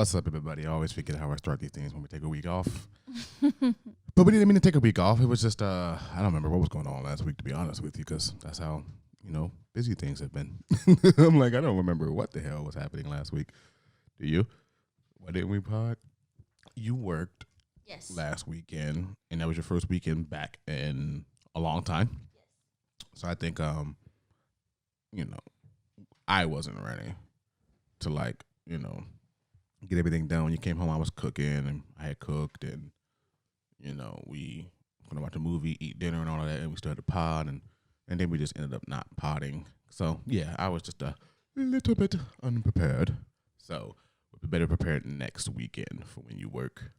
What's up, everybody? I always forget how I start these things when we take a week off. But we didn't mean to take a week off. It was just, I don't remember what was going on last week, to be honest with you, because that's how, busy things have been. I'm like, I don't remember what the hell was happening last week. Do you? Why didn't we pod? You worked last weekend, and that was your first weekend back in a long time. Yes. So I think, I wasn't ready to, get everything done. When you came home, I was cooking, and I had cooked, and, we were going to watch a movie, eat dinner, and all of that, and we started to pod, and then we just ended up not podding. So, yeah, I was just a little bit unprepared. So, we'll be better prepared next weekend for when you work.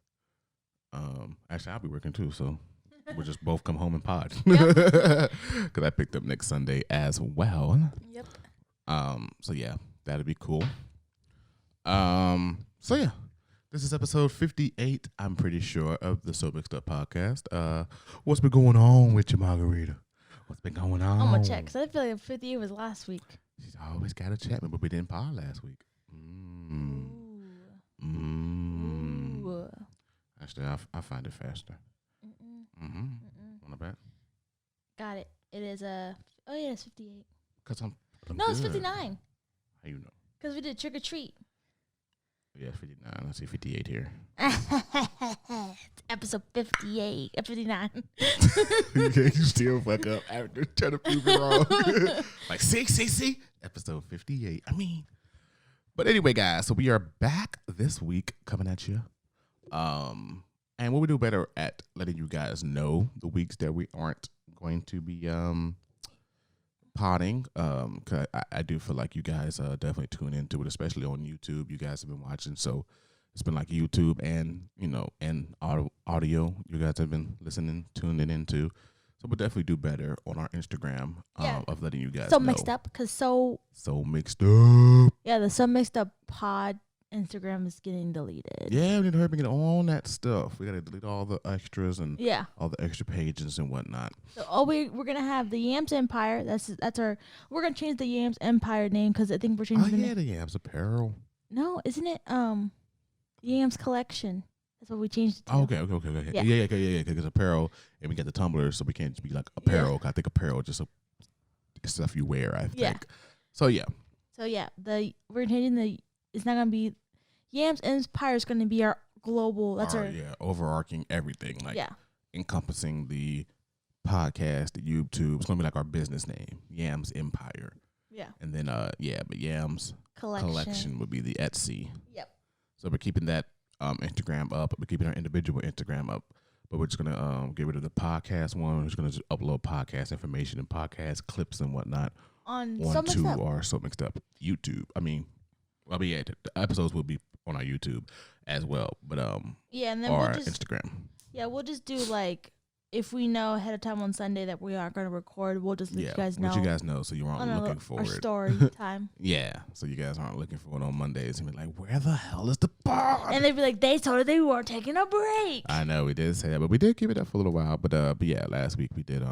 Actually, I'll be working too, so we'll just both come home and pod. Because I picked up next Sunday as well. Yep. So, yeah, that'd be cool. So, yeah. This is episode 58, I'm pretty sure, of the So Mixed Up podcast. What's been going on with you, Margarita? What's been going on? I'm going to check, because I feel like 58 was last week. She's always got to check me, but we didn't pod last week. Ooh. Actually, I find it faster. Want to bet? Got it. It is it's 58. Because I'm no, it's good. 59. How you know? Because we did trick or treat. Yeah, 59. I see 58 here. It's episode 58. 59. You still fuck up after trying to prove it wrong. Like, see? Episode 58. But anyway, guys, so we are back this week coming at you. And what we do better at letting you guys know the weeks that we aren't going to be podding, cause I do feel like you guys definitely tune into it, especially on YouTube. You guys have been watching, so it's been like YouTube and and audio. You guys have been listening, tuning into. So we'll definitely do better on our Instagram of letting you guys know. Mixed up, because so mixed up. Yeah, the So Mixed Up pod Instagram is getting deleted. Yeah, we need to hurry and get on that stuff. We gotta delete all the extras and all the extra pages and whatnot. So we're gonna have the Yams Empire. That's our. We're gonna change the Yams Empire name because I think we're changing. The Yams Apparel. No, isn't it Yams Collection? That's what we changed it to. Oh, okay. Yeah. Because apparel, and we got the tumblers, so we can't just be like apparel. I think apparel just stuff you wear. I think. Yeah. So yeah. We're changing the. It's not gonna be. Yams Empire is going to be our global. That's our overarching everything, encompassing the podcast, the YouTube. It's going to be like our business name, Yams Empire. Yeah. And then but Yams Collection would be the Etsy. Yep. So we're keeping that Instagram up. We're keeping our individual Instagram up, but we're just going to get rid of the podcast one. We're just going to upload podcast information and podcast clips and whatnot to our So Mixed Up YouTube. The episodes will be on our YouTube as well, but and then our Instagram. Yeah, we'll just do if we know ahead of time on Sunday that we aren't going to record, we'll just let you guys know. Let you guys know so you aren't looking for our it. story time. Yeah, so you guys aren't looking for it on Mondays and be like, where the hell is the pod? And they'd be like, they told us they weren't taking a break. I know we did say that, but we did keep it up for a little while. But yeah, last week we did.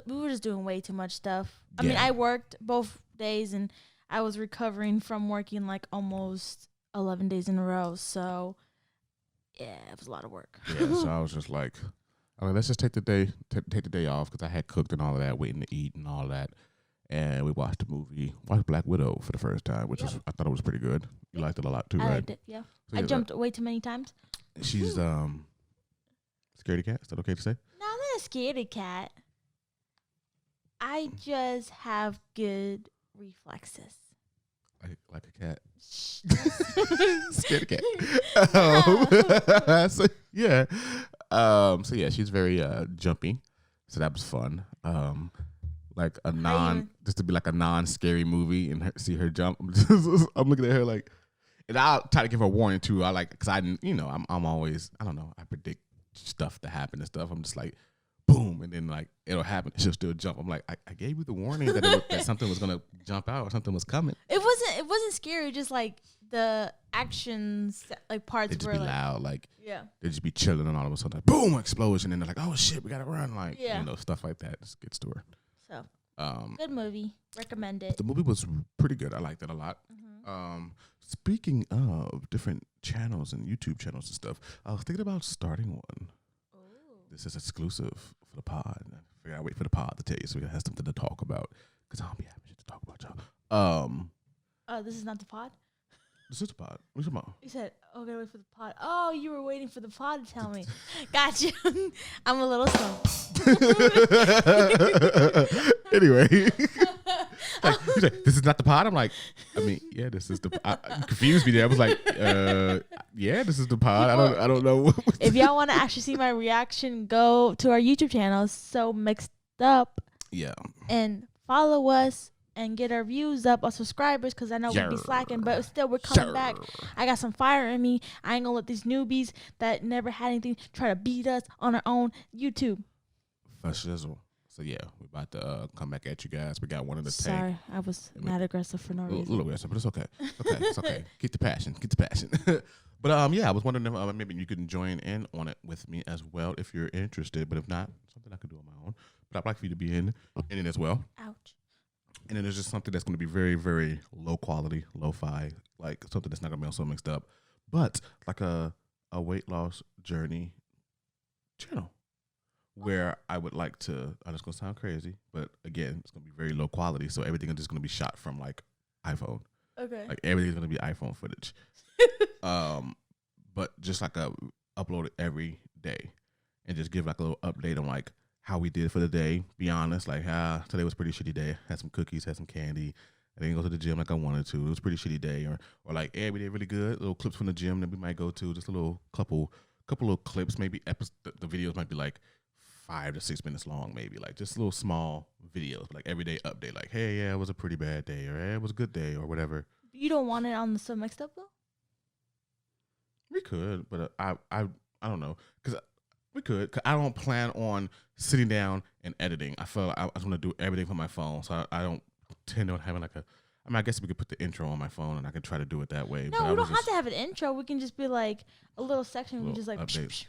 We were just doing way too much stuff. I worked both days and I was recovering from working almost 11 days in a row, so yeah, it was a lot of work. Yeah, so I was just like, let's just take the day off because I had cooked and all of that, waiting to eat and all that, and we watched Black Widow for the first time, which I thought it was pretty good. You liked it a lot too, right? I liked it, yeah. So I jumped way too many times. She's scaredy cat. Is that okay to say? No, I'm not a scaredy cat. I just have good reflexes. Like a cat. Scared cat. So yeah, she's very jumpy. So that was fun. Just to be like a non-scary movie and see her jump. I'm looking at her and I'll try to give her a warning too. Because I'm always, I don't know, I predict stuff to happen and stuff. I'm just like, boom, and then it'll happen. She'll still jump. I'm like, I gave you the warning that something was gonna jump out or something was coming. It wasn't scary. Just the actions, parts They'd just were be loud. They'd just be chilling, and all of a sudden, boom, explosion, and they're like, oh shit, we gotta run. Stuff like that just gets to her. So good movie. Recommend it. The movie was pretty good. I liked it a lot. Mm-hmm. Speaking of different channels and YouTube channels and stuff, I was thinking about starting one. This is exclusive for the pod. I figured I'd wait for the pod to tell you so we can have something to talk about. Because I don't be having shit to talk about, y'all. This is not the pod? This is the pod. What you talking about? You said, okay, wait for the pod. Oh, you were waiting for the pod to tell me. Gotcha. I'm a little slow. Anyway. Like, he's like, this is not the pod? I'm like, I mean, yeah, this is the pod. You confused me there. I was like, yeah, this is the pod. I don't know. If y'all want to actually see my reaction, go to our YouTube channel, So Mixed Up. Yeah. And follow us and get our views up, our subscribers, because I know we'll be slacking, but still we're coming back. I got some fire in me. I ain't gonna let these newbies that never had anything try to beat us on our own YouTube. For shizzle. So yeah, we're about to come back at you guys. We got one in the tank. Sorry, I was mad aggressive for no reason. A little aggressive, but it's okay. It's okay. Get the passion. But yeah, I was wondering if maybe you could join in on it with me as well if you're interested. But if not, something I could do on my own. But I'd like for you to be in it as well. Ouch. And then there's just something that's going to be very, very low quality, lo-fi, like something that's not going to be So Mixed Up, but like a weight loss journey channel where I would like to, it's going to sound crazy, but again, it's going to be very low quality. So everything is just going to be shot from like iPhone. Okay. Like everything's going to be iPhone footage. But just like upload it every day and just give like a little update on like how we did for the day. Be honest, like today was a pretty shitty day. Had some cookies, had some candy. I didn't go to the gym like I wanted to. It was a pretty shitty day. Or like, hey, we did really good. Little clips from the gym that we might go to. Just a little couple little clips. Maybe the videos might be like 5 to 6 minutes long. Maybe like just little small videos, like everyday update. Like, hey, yeah, it was a pretty bad day, or hey, it was a good day, or whatever. You don't want it on the So Mixed Up though? We could, but I don't know, because we could. Cause I don't plan on sitting down and editing. I feel like I just want to do everything from my phone, so I don't tend on having like I guess we could put the intro on my phone, and I can try to do it that way. No, but we don't have to have an intro. We can just be like a little section. We just like updates.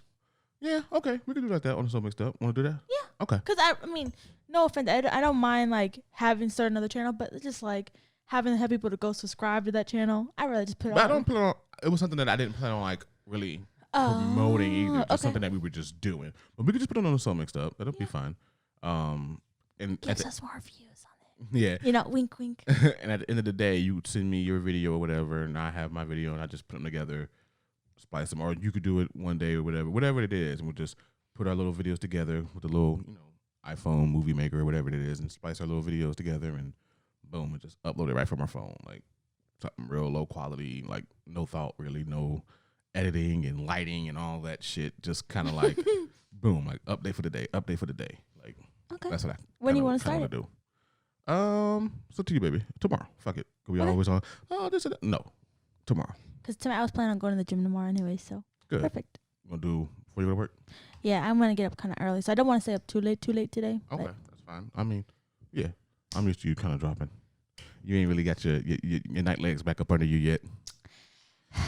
Yeah, okay, we can do like that on So Mixed Up. Want to do that? Yeah. Okay. Because I mean, no offense, I don't mind like having start another channel, but it's just like have people to go subscribe to that channel. I really just put it on. I don't plan on. It was something that I didn't plan on like really promoting either. Just something that we were just doing. But we could just put it on So Mixed Up. That'll be fine. And gives us more views on it. Yeah. You know, wink, wink. And at the end of the day, you send me your video or whatever, and I have my video, and I just put them together, splice them. Or you could do it one day or whatever it is, and we'll just put our little videos together with a little, iPhone movie maker or whatever it is, and splice our little videos together, and boom, and just upload it right from our phone. Like something real low quality, like no thought really, no editing and lighting and all that shit. Just kind of like boom, like update for the day. Like that's what when you want to start it? Do. So to you, baby. Tomorrow. Fuck it. We always on. Oh, this and that. No, tomorrow. Because tonight I was planning on going to the gym tomorrow anyway, so good. Perfect. You gonna do before you go to work? Yeah, I'm gonna get up kind of early, so I don't want to stay up too late today. Okay, that's fine. I mean, yeah, I'm used to you kind of dropping. You ain't really got your night legs back up under you yet.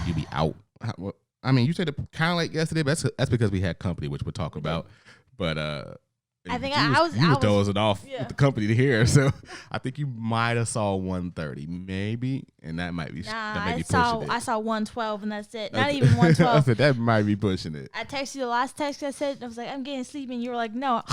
You be out. Well, I mean, you said it kind of like yesterday, but that's because we had company, which we'll talk about. But I think I was dozing off with the company here, so I think you might have saw 1:30, maybe, and that might be pushing it. I saw 1:12, and that's it. Not even 1:12. I said that might be pushing it. I texted you the last text I said. I was like, I'm getting sleepy, and you were like, no.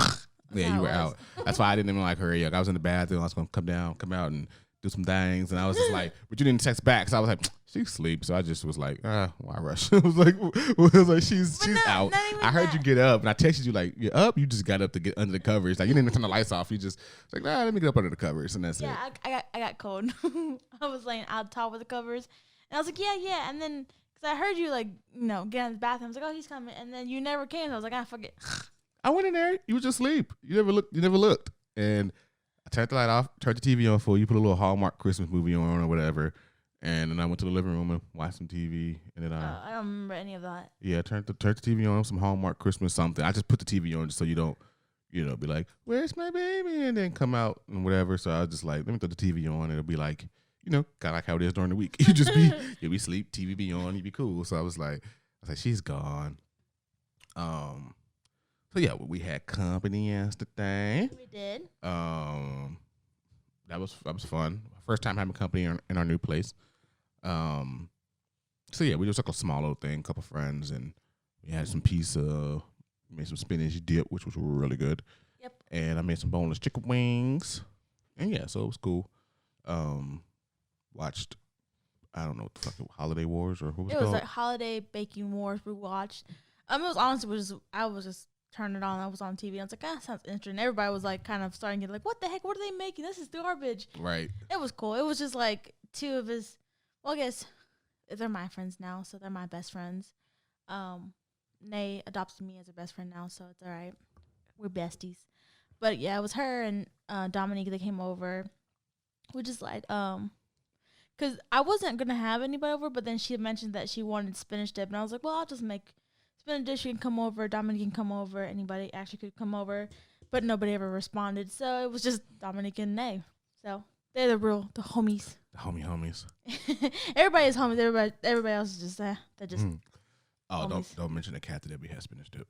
Yeah, you were out. That's why I didn't even like hurry up. I was in the bathroom. I was gonna come out and do some things, and I was just like, but you didn't text back, so I was like, she sleeps. So I just was like, why rush? I was like, she's out. I heard you get up, and I texted you like, you're up. You just got up to get under the covers. Like you didn't even turn the lights off. You just like, let me get up under the covers, and that's it. Yeah, I got cold. I was laying out top of the covers, and I was like, yeah, and then because I heard you like, get in the bathroom. I was like, oh, he's coming, and then you never came. So I was like, fuck it. I went in there. You was just asleep. You never looked, and I turned the light off, turned the TV on for you, put a little Hallmark Christmas movie on or whatever, and then I went to the living room and watched some TV, and then I don't remember any of that. Yeah, turned the TV on, some Hallmark Christmas something. I just put the TV on just so you don't, be like, where's my baby, and then come out and whatever. So I was just like, let me throw the TV on, and it'll be like, kind of like how it is during the week. You'll be asleep, TV be on, you be cool. So I was like, she's gone. So yeah, we had company yesterday. We did. That was fun. First time having company in our new place. So yeah, we just took a small little thing, couple friends, and we had some pizza, made some spinach dip, which was really good. Yep. And I made some boneless chicken wings. And yeah, so it was cool. Watched, I don't know what the fuck, Holiday Wars or what was it called? Like Holiday Baking Wars we watched. It was honestly I was just turning it on. I was on TV. I was like, sounds interesting. Everybody was like kind of starting to get like, what the heck? What are they making? This is garbage. Right. It was cool. It was just like two of his, well, I guess they're my friends now, so they're my best friends. Nay adopted me as her best friend now, so it's all right. We're besties. But yeah, it was her and Dominique that came over. We just like, because I wasn't going to have anybody over, but then she had mentioned that she wanted spinach dip. And I was like, well, I'll just make spinach dip. She can come over. Dominique can come over. Anybody actually could come over. But nobody ever responded. So it was just Dominique and Nay. So they're the homies. The homies. Everybody is homies. Everybody else is just, they're just Oh, don't mention the cat that we had spinach dip.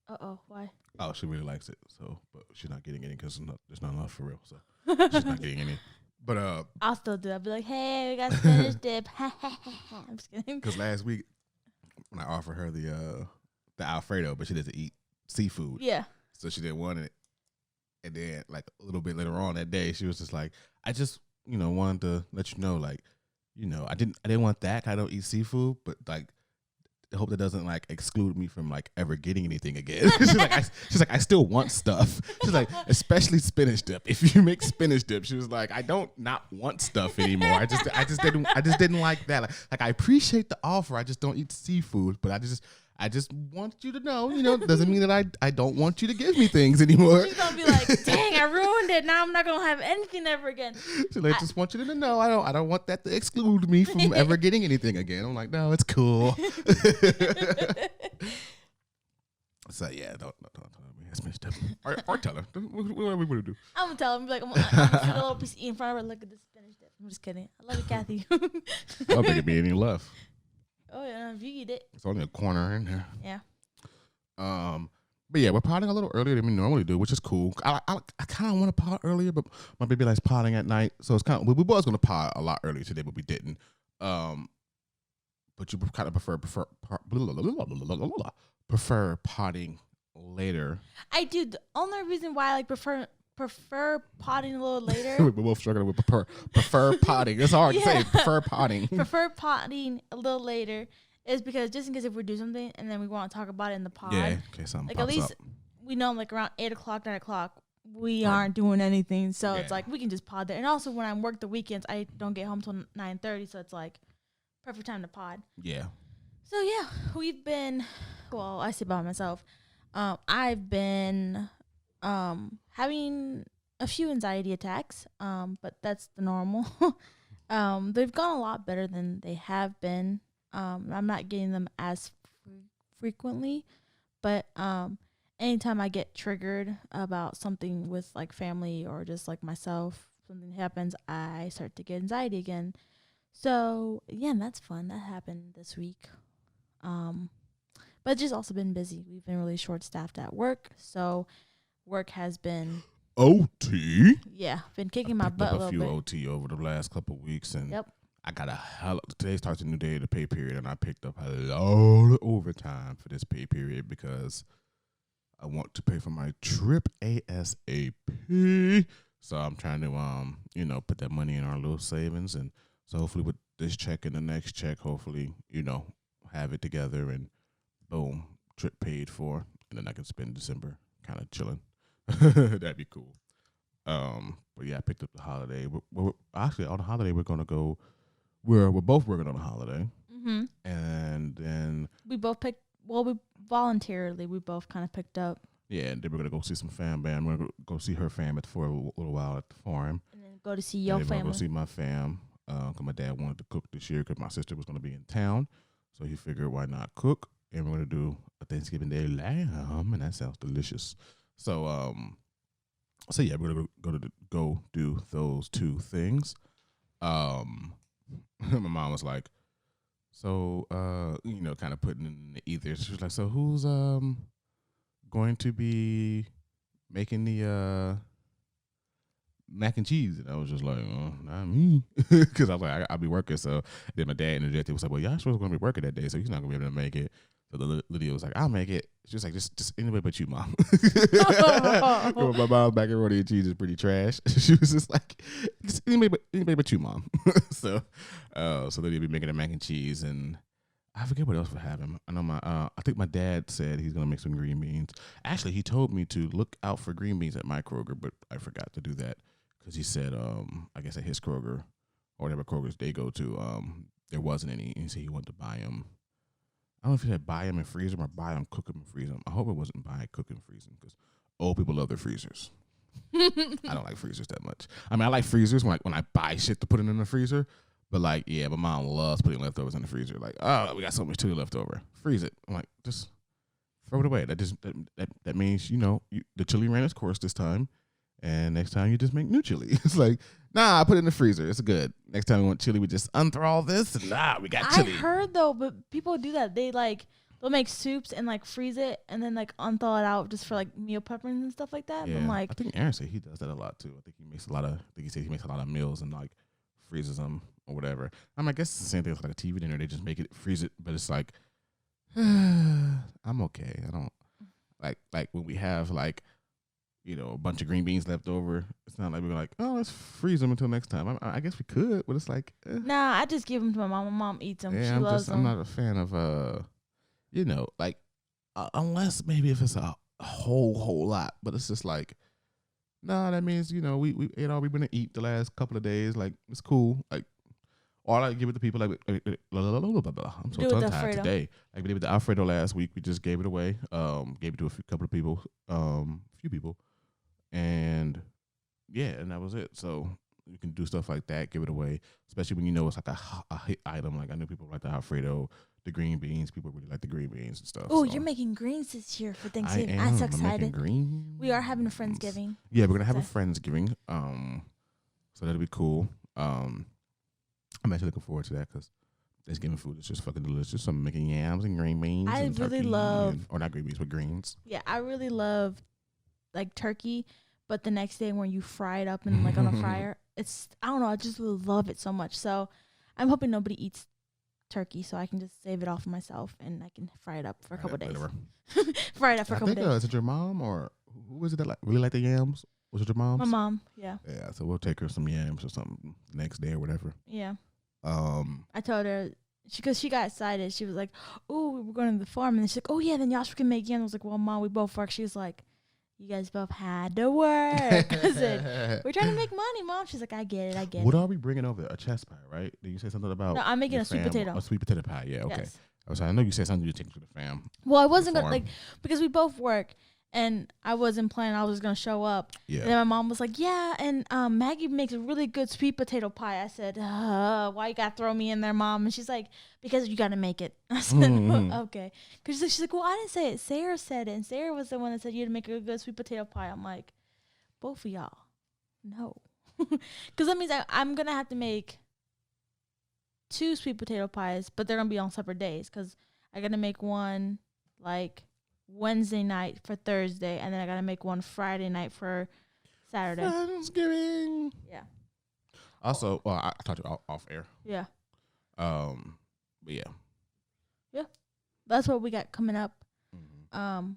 Uh-oh, why? Oh, she really likes it. So, but she's not getting any because there's not enough for real. So she's not getting any. But I'll still do it. I'll be like, hey, we got spinach dip. I'm just kidding. Because last week when I offered her the Alfredo, but she doesn't eat seafood. Yeah. So she didn't want it. And then like a little bit later on that day, she was just like, I just, wanted to let you know, like, I didn't want that. I don't eat seafood, but like, I hope that doesn't like exclude me from like ever getting anything again. she's like, I still want stuff. She's like, especially spinach dip. If you make spinach dip, she was like, I don't not want stuff anymore. I just didn't like that. Like I appreciate the offer. I just don't eat seafood, but I just want you to know, doesn't mean that I don't want you to give me things anymore. She's gonna be like, dang, I ruined it. Now I'm not gonna have anything ever again. She's like, I just want you to know I don't want that to exclude me from ever getting anything again. I'm like, no, it's cool. So yeah, don't tell me. That's messed up. Or tell her. What are we gonna do? I'm gonna tell him, like, I'm gonna put a little piece in front of her. Look at this spinach dip. I'm just kidding. I love you, Kathy. I don't think it'd be any left. Oh yeah, if you eat it. It's only a corner in there. Yeah. But yeah, we're potting a little earlier than we normally do, which is cool. I kind of want to pot earlier, but my baby likes potting at night, so it's kind of we was gonna pot a lot earlier today, but we didn't. But you kind of prefer potting later. I do. The only reason why I like prefer potting a little later. We're both struggling with prefer potting. It's hard to say. Prefer potting. Prefer potting a little later is because just in case if we do something and then we want to talk about it in the pod. Yeah, okay, something like pops at least up. We know like around 8 o'clock, 9 o'clock, we aren't doing anything. So it's like we can just pod there. And also when I work the weekends, I don't get home till 9:30, so it's like perfect time to pod. Yeah. So yeah, we've been. Well, I say by myself. I've been having a few anxiety attacks, but that's the normal. They've gone a lot better than they have been. I'm not getting them as frequently, but anytime I get triggered about something with like family or just like myself, something happens, I start to get anxiety again. So yeah, that's fun. That happened this week. But it's just also been busy. We've been really short-staffed at work, so work has been OT. Yeah, been kicking my butt a little bit. A few OT over the last couple of weeks, and I got today starts a new day of the pay period, and I picked up a lot of overtime for this pay period because I want to pay for my trip ASAP. So I'm trying to put that money in our little savings, and so hopefully with this check and the next check, hopefully have it together and boom, trip paid for, and then I can spend December kind of chilling. That'd be cool. But yeah, I picked up the holiday. We're actually on the holiday. We're gonna go. We're both working on a holiday, and then we both picked. Well, we voluntarily we both kind of picked up. Yeah, and then we're gonna go see some fam band. We're gonna go see her fam for a little while at the farm, and then go to see your family. We're gonna go see my fam. Cause my dad wanted to cook this year because my sister was gonna be in town, so he figured why not cook. And we're gonna do a Thanksgiving Day lamb, and that sounds delicious. So yeah, we're gonna go do those two things. My mom was like, so kind of putting in the ether. She was like, so who's going to be making the mac and cheese. And I was just like, oh, not me. Because I was like, I'll be working. So then my dad interjected, was like, well, Yahshua's going to be working that day, so he's not going to be able to make it. So Lydia was like, I'll make it. She was like, just anybody but you, Mom. My mom's macaroni and cheese is pretty trash. She was just like, just anybody but you, Mom. So Lydia be making the mac and cheese, and I forget what else we're having. I know I think my dad said he's gonna make some green beans. Actually, he told me to look out for green beans at my Kroger, but I forgot to do that because he said, I guess at his Kroger or whatever Kroger's they go to, there wasn't any. And he said he wanted to buy them. I don't know if he said buy them and freeze them or buy them, cook them and freeze them. I hope it wasn't buy, cook, and freeze them because old people love their freezers. I don't like freezers that much. I mean, I like freezers when I buy shit to put it in the freezer. But like, yeah, my mom loves putting leftovers in the freezer. Like, oh, we got so much chili left over. Freeze it. I'm like, just throw it away. That means the chili ran its course this time, and next time you just make new chili. It's like, nah, I put it in the freezer. It's good. Next time we want chili, we just unthaw this, and we got chili. I heard though, but people do that. They'll make soups and like freeze it and then like unthaw it out just for like meal prepping and stuff like that. Yeah, I'm like, I think Aaron said he does that a lot too. I think he makes a lot of. I think he said he makes a lot of meals and like freezes them or whatever. I mean, I guess it's the same thing as like a TV dinner. They just make it, freeze it, but it's like, I'm okay. I don't like when we have like, a bunch of green beans left over. It's not like we're like, oh, let's freeze them until next time. I guess we could, but it's like, nah, I just give them to my mom. My mom eats them. Yeah, she loves them. I'm not a fan of like unless maybe if it's a whole lot, but it's just like, nah, that means we ate all we're gonna eat the last couple of days. Like it's cool. Like, or I give it to people like I'm so tongue tied today. Like we did with the Alfredo last week. We just gave it away. Gave it to couple of people, few people, and yeah, and that was it. So you can do stuff like that, give it away, especially when it's like a hit item. Like I know people like the Alfredo, the green beans. People really like the green beans and stuff. Oh, so. You're making greens this year for Thanksgiving. I'm so excited. Greens. We are having a Friendsgiving. Yeah, we're gonna have a Friendsgiving. So that'll be cool. I'm actually looking forward to that because Thanksgiving food is just fucking delicious. So I'm making yams and green beans. I really love, or not green beans, but greens. Yeah, I really love like turkey, but the next day when you fry it up and like on a fryer, I don't know, I just really love it so much. So I'm hoping nobody eats turkey, so I can just save it all for myself and I can fry it up for a couple days. Fry it up for a couple days. Is it your mom or who was it that really like the yams? Was it your mom's? My mom, yeah. Yeah, so we'll take her some yams or something next day or whatever. Yeah. I told her, because she got excited. She was like, oh, we're going to the farm. And she's like, oh, yeah, then Yahshua can make yams. I was like, well, Mom, we both work. She was like, you guys both had to work. I said, we're trying to make money, Mom. She's like, I get it. What are we bringing over? A chest pie, right? Did you say something about? No, I'm making a sweet potato. A sweet potato pie, yeah, okay. Yes. I know you said something you take to the fam. Well, I wasn't going to, because we both work. And I wasn't planning I was going to show up. Yeah. And then my mom was like, yeah, and Maggie makes a really good sweet potato pie. I said, why you got to throw me in there, Mom? And she's like, because you got to make it. I said, okay. Because she's like, well, I didn't say it. Sarah said it. And Sarah was the one that said you had to make a good sweet potato pie. I'm like, both of y'all, no. Because that means I'm going to have to make 2 sweet potato pies, but they're going to be on separate days. Because I got to make one, like, Wednesday night for Thursday, and then I gotta make one Friday night for Saturday. Thanksgiving. Yeah. Also, well, I talked to you off air. Yeah. But yeah. Yeah. That's what we got coming up. Mm-hmm.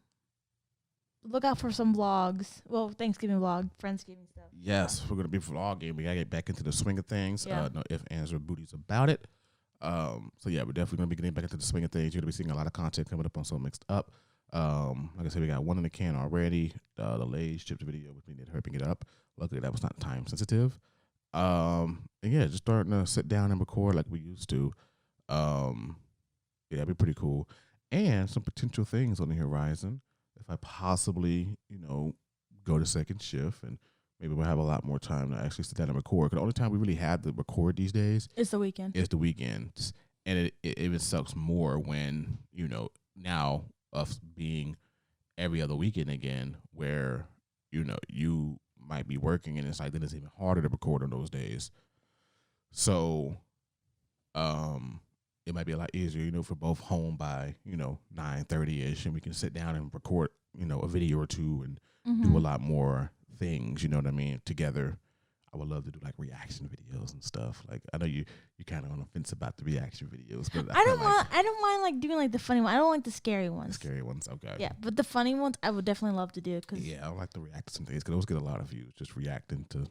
Look out for some vlogs. Well, Thanksgiving vlog, Friendsgiving stuff. Yes, we're gonna be vlogging. We gotta get back into the swing of things. Yeah. No ifs, ands, or booties about it. So yeah, we're definitely gonna be getting back into the swing of things. You're gonna be seeing a lot of content coming up on So Mixed Up. Like I said, we got one in the can already. The Lay's chips video with me did helping it up. Luckily, that was not time sensitive. And yeah, just starting to sit down and record like we used to. Yeah, it'd be pretty cool. And some potential things on the horizon. If I possibly, go to second shift, and maybe we'll have a lot more time to actually sit down and record. Because the only time we really have to record these days is the weekend. And it even sucks more when now. Us being every other weekend again, where you might be working, and it's like then it's even harder to record on those days. So, it might be a lot easier, for both home by 9:30ish, and we can sit down and record a video or two and do a lot more things. You know what I mean? Together, I would love to do like reaction videos and stuff. Like I know you kind of on the fence about the reaction videos, but I don't mind like doing like the funny one. I don't like the scary ones. The scary ones, okay. Yeah, but the funny ones I would definitely love to do. I would like to react to some things because those get a lot of views. Just reacting to.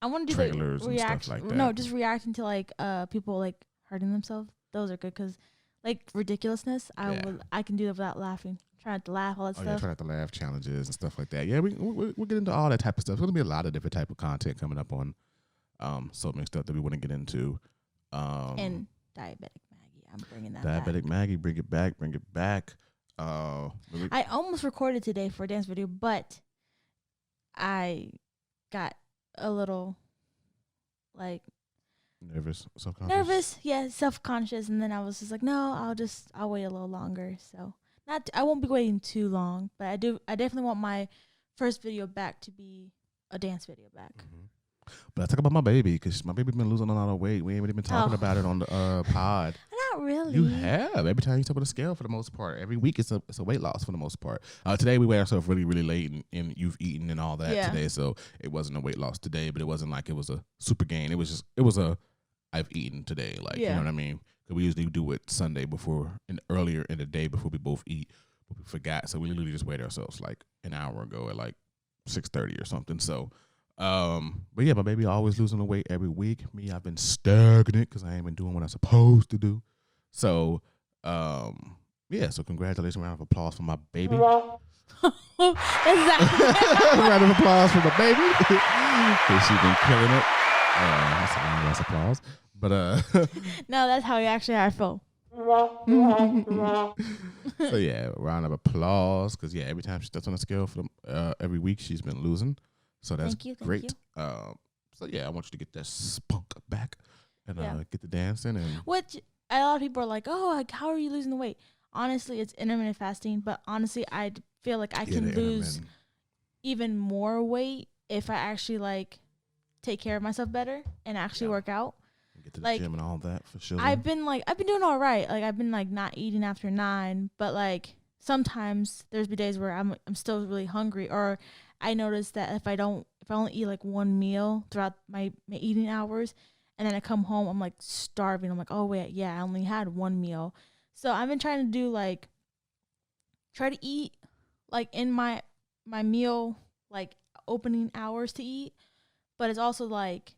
I want to do trailers like and stuff like that. No, just reacting to like people like hurting themselves. Those are good because like ridiculousness. I can do that without laughing. Try not to laugh, all that stuff. Yeah, try not to laugh, challenges and stuff like that. Yeah, we'll get into all that type of stuff. There's gonna be a lot of different type of content coming up on so many stuff that we want to get into. And Diabetic Maggie, I'm bringing that Diabetic back. Maggie, bring it back. I almost recorded today for a dance video, but I got a little like nervous, self-conscious. Self-conscious, and then I was just like, no, I'll wait a little longer. So I won't be waiting too long, but I definitely want my first video back to be a dance video back. Mm-hmm. But I talk about my baby because my baby been losing a lot of weight. We ain't really been talking about it on the pod. Not really. You have. Every time you talk about the scale, for the most part, every week it's a weight loss for the most part. Today we weighed ourselves really, really late, and you've eaten and all that today, so it wasn't a weight loss today. But it wasn't like it was a super gain. It was a I've eaten today, like you know what I mean. Because we usually do it Sunday before and earlier in the day before we both eat, but we forgot, so we literally just weighed ourselves like an hour ago at like 6:30 or something. So. But yeah, my baby always losing the weight every week. Me, I've been stagnant because I ain't been doing what I'm supposed to do. So, yeah. So congratulations, round of applause for my baby. Round of applause for my baby. She's been killing it. That's a round of applause. But no, that's how I feel. So yeah, round of applause because every time she steps on the scale for every week she's been losing. So that's great. So yeah, I want you to get that spunk back and get the dancing. And which a lot of people are like, oh, like, how are you losing the weight? Honestly, it's intermittent fasting. But honestly, I feel like I can lose even more weight if I actually like take care of myself better and actually work out. Get to the gym and all that for sure. I've been doing all right. Like I've been like not eating after 9, but like sometimes there's been days where I'm still really hungry, or I notice that if I only eat like one meal throughout my eating hours, and then I come home, I'm like starving. I'm like, oh wait, I only had one meal. So I've been trying to do try to eat like in my meal, like opening hours to eat. But it's also like,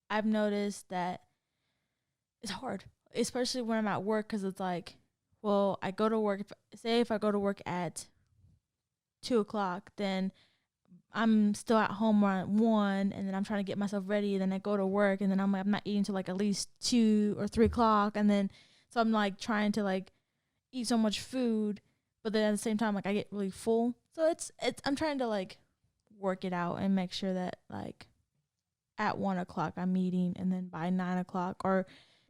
I've noticed that it's hard, especially when I'm at work. Cause it's like, well, I go to work, if I go to work at 2:00, then I'm still at home around 1, and then I'm trying to get myself ready. And then I go to work, and then I'm like, I'm not eating till like at least 2 or 3 o'clock. And then, so I'm like trying to like eat so much food, but then at the same time, like I get really full. So I'm trying to like work it out and make sure that like at 1 o'clock I'm eating, and then by 9 o'clock, or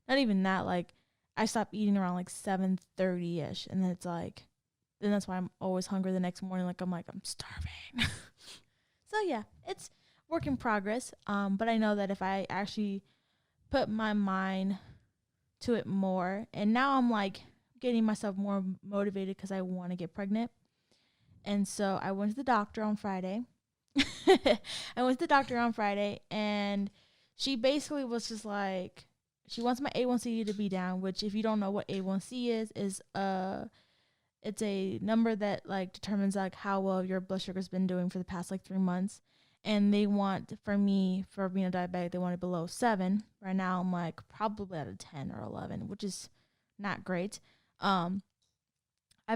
not even that, like I stop eating around like 7:30ish. And then it's like, then that's why I'm always hungry the next morning. Like I'm starving. So yeah, it's work in progress. But I know that if I actually put my mind to it more, and now I'm like getting myself more motivated because I want to get pregnant. And so I went to the doctor on Friday. And she basically was just like, she wants my A1C to be down, which if you don't know what A1C is it's a number that like determines like how well your blood sugar's been doing for the past like 3 months. And they want, for me, for being a diabetic, they want it below 7. Right now I'm like probably at a 10 or 11, which is not great. I've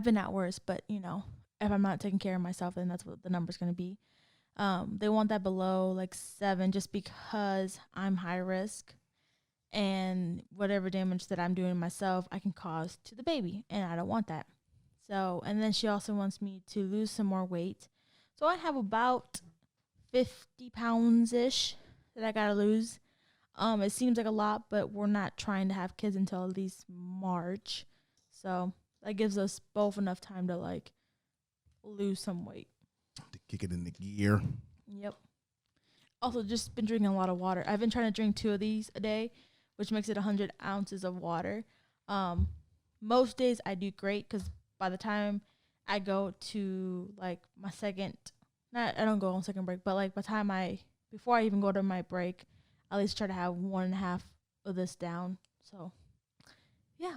been at worse, but you know, if I'm not taking care of myself, then that's what the number's going to be. They want that below like 7 just because I'm high risk, and whatever damage that I'm doing to myself, I can cause to the baby, and I don't want that. So, and then she also wants me to lose some more weight. So I have about 50 pounds-ish that I got to lose. It seems like a lot, but we're not trying to have kids until at least March. So that gives us both enough time to like lose some weight. To kick it in the gear. Yep. Also, just been drinking a lot of water. I've been trying to drink 2 of these a day, which makes it 100 ounces of water. Most days I do great because by the time I go to like my second, I don't go on second break, but like by the time before I even go to my break, at least try to have 1.5 of this down. So, yeah.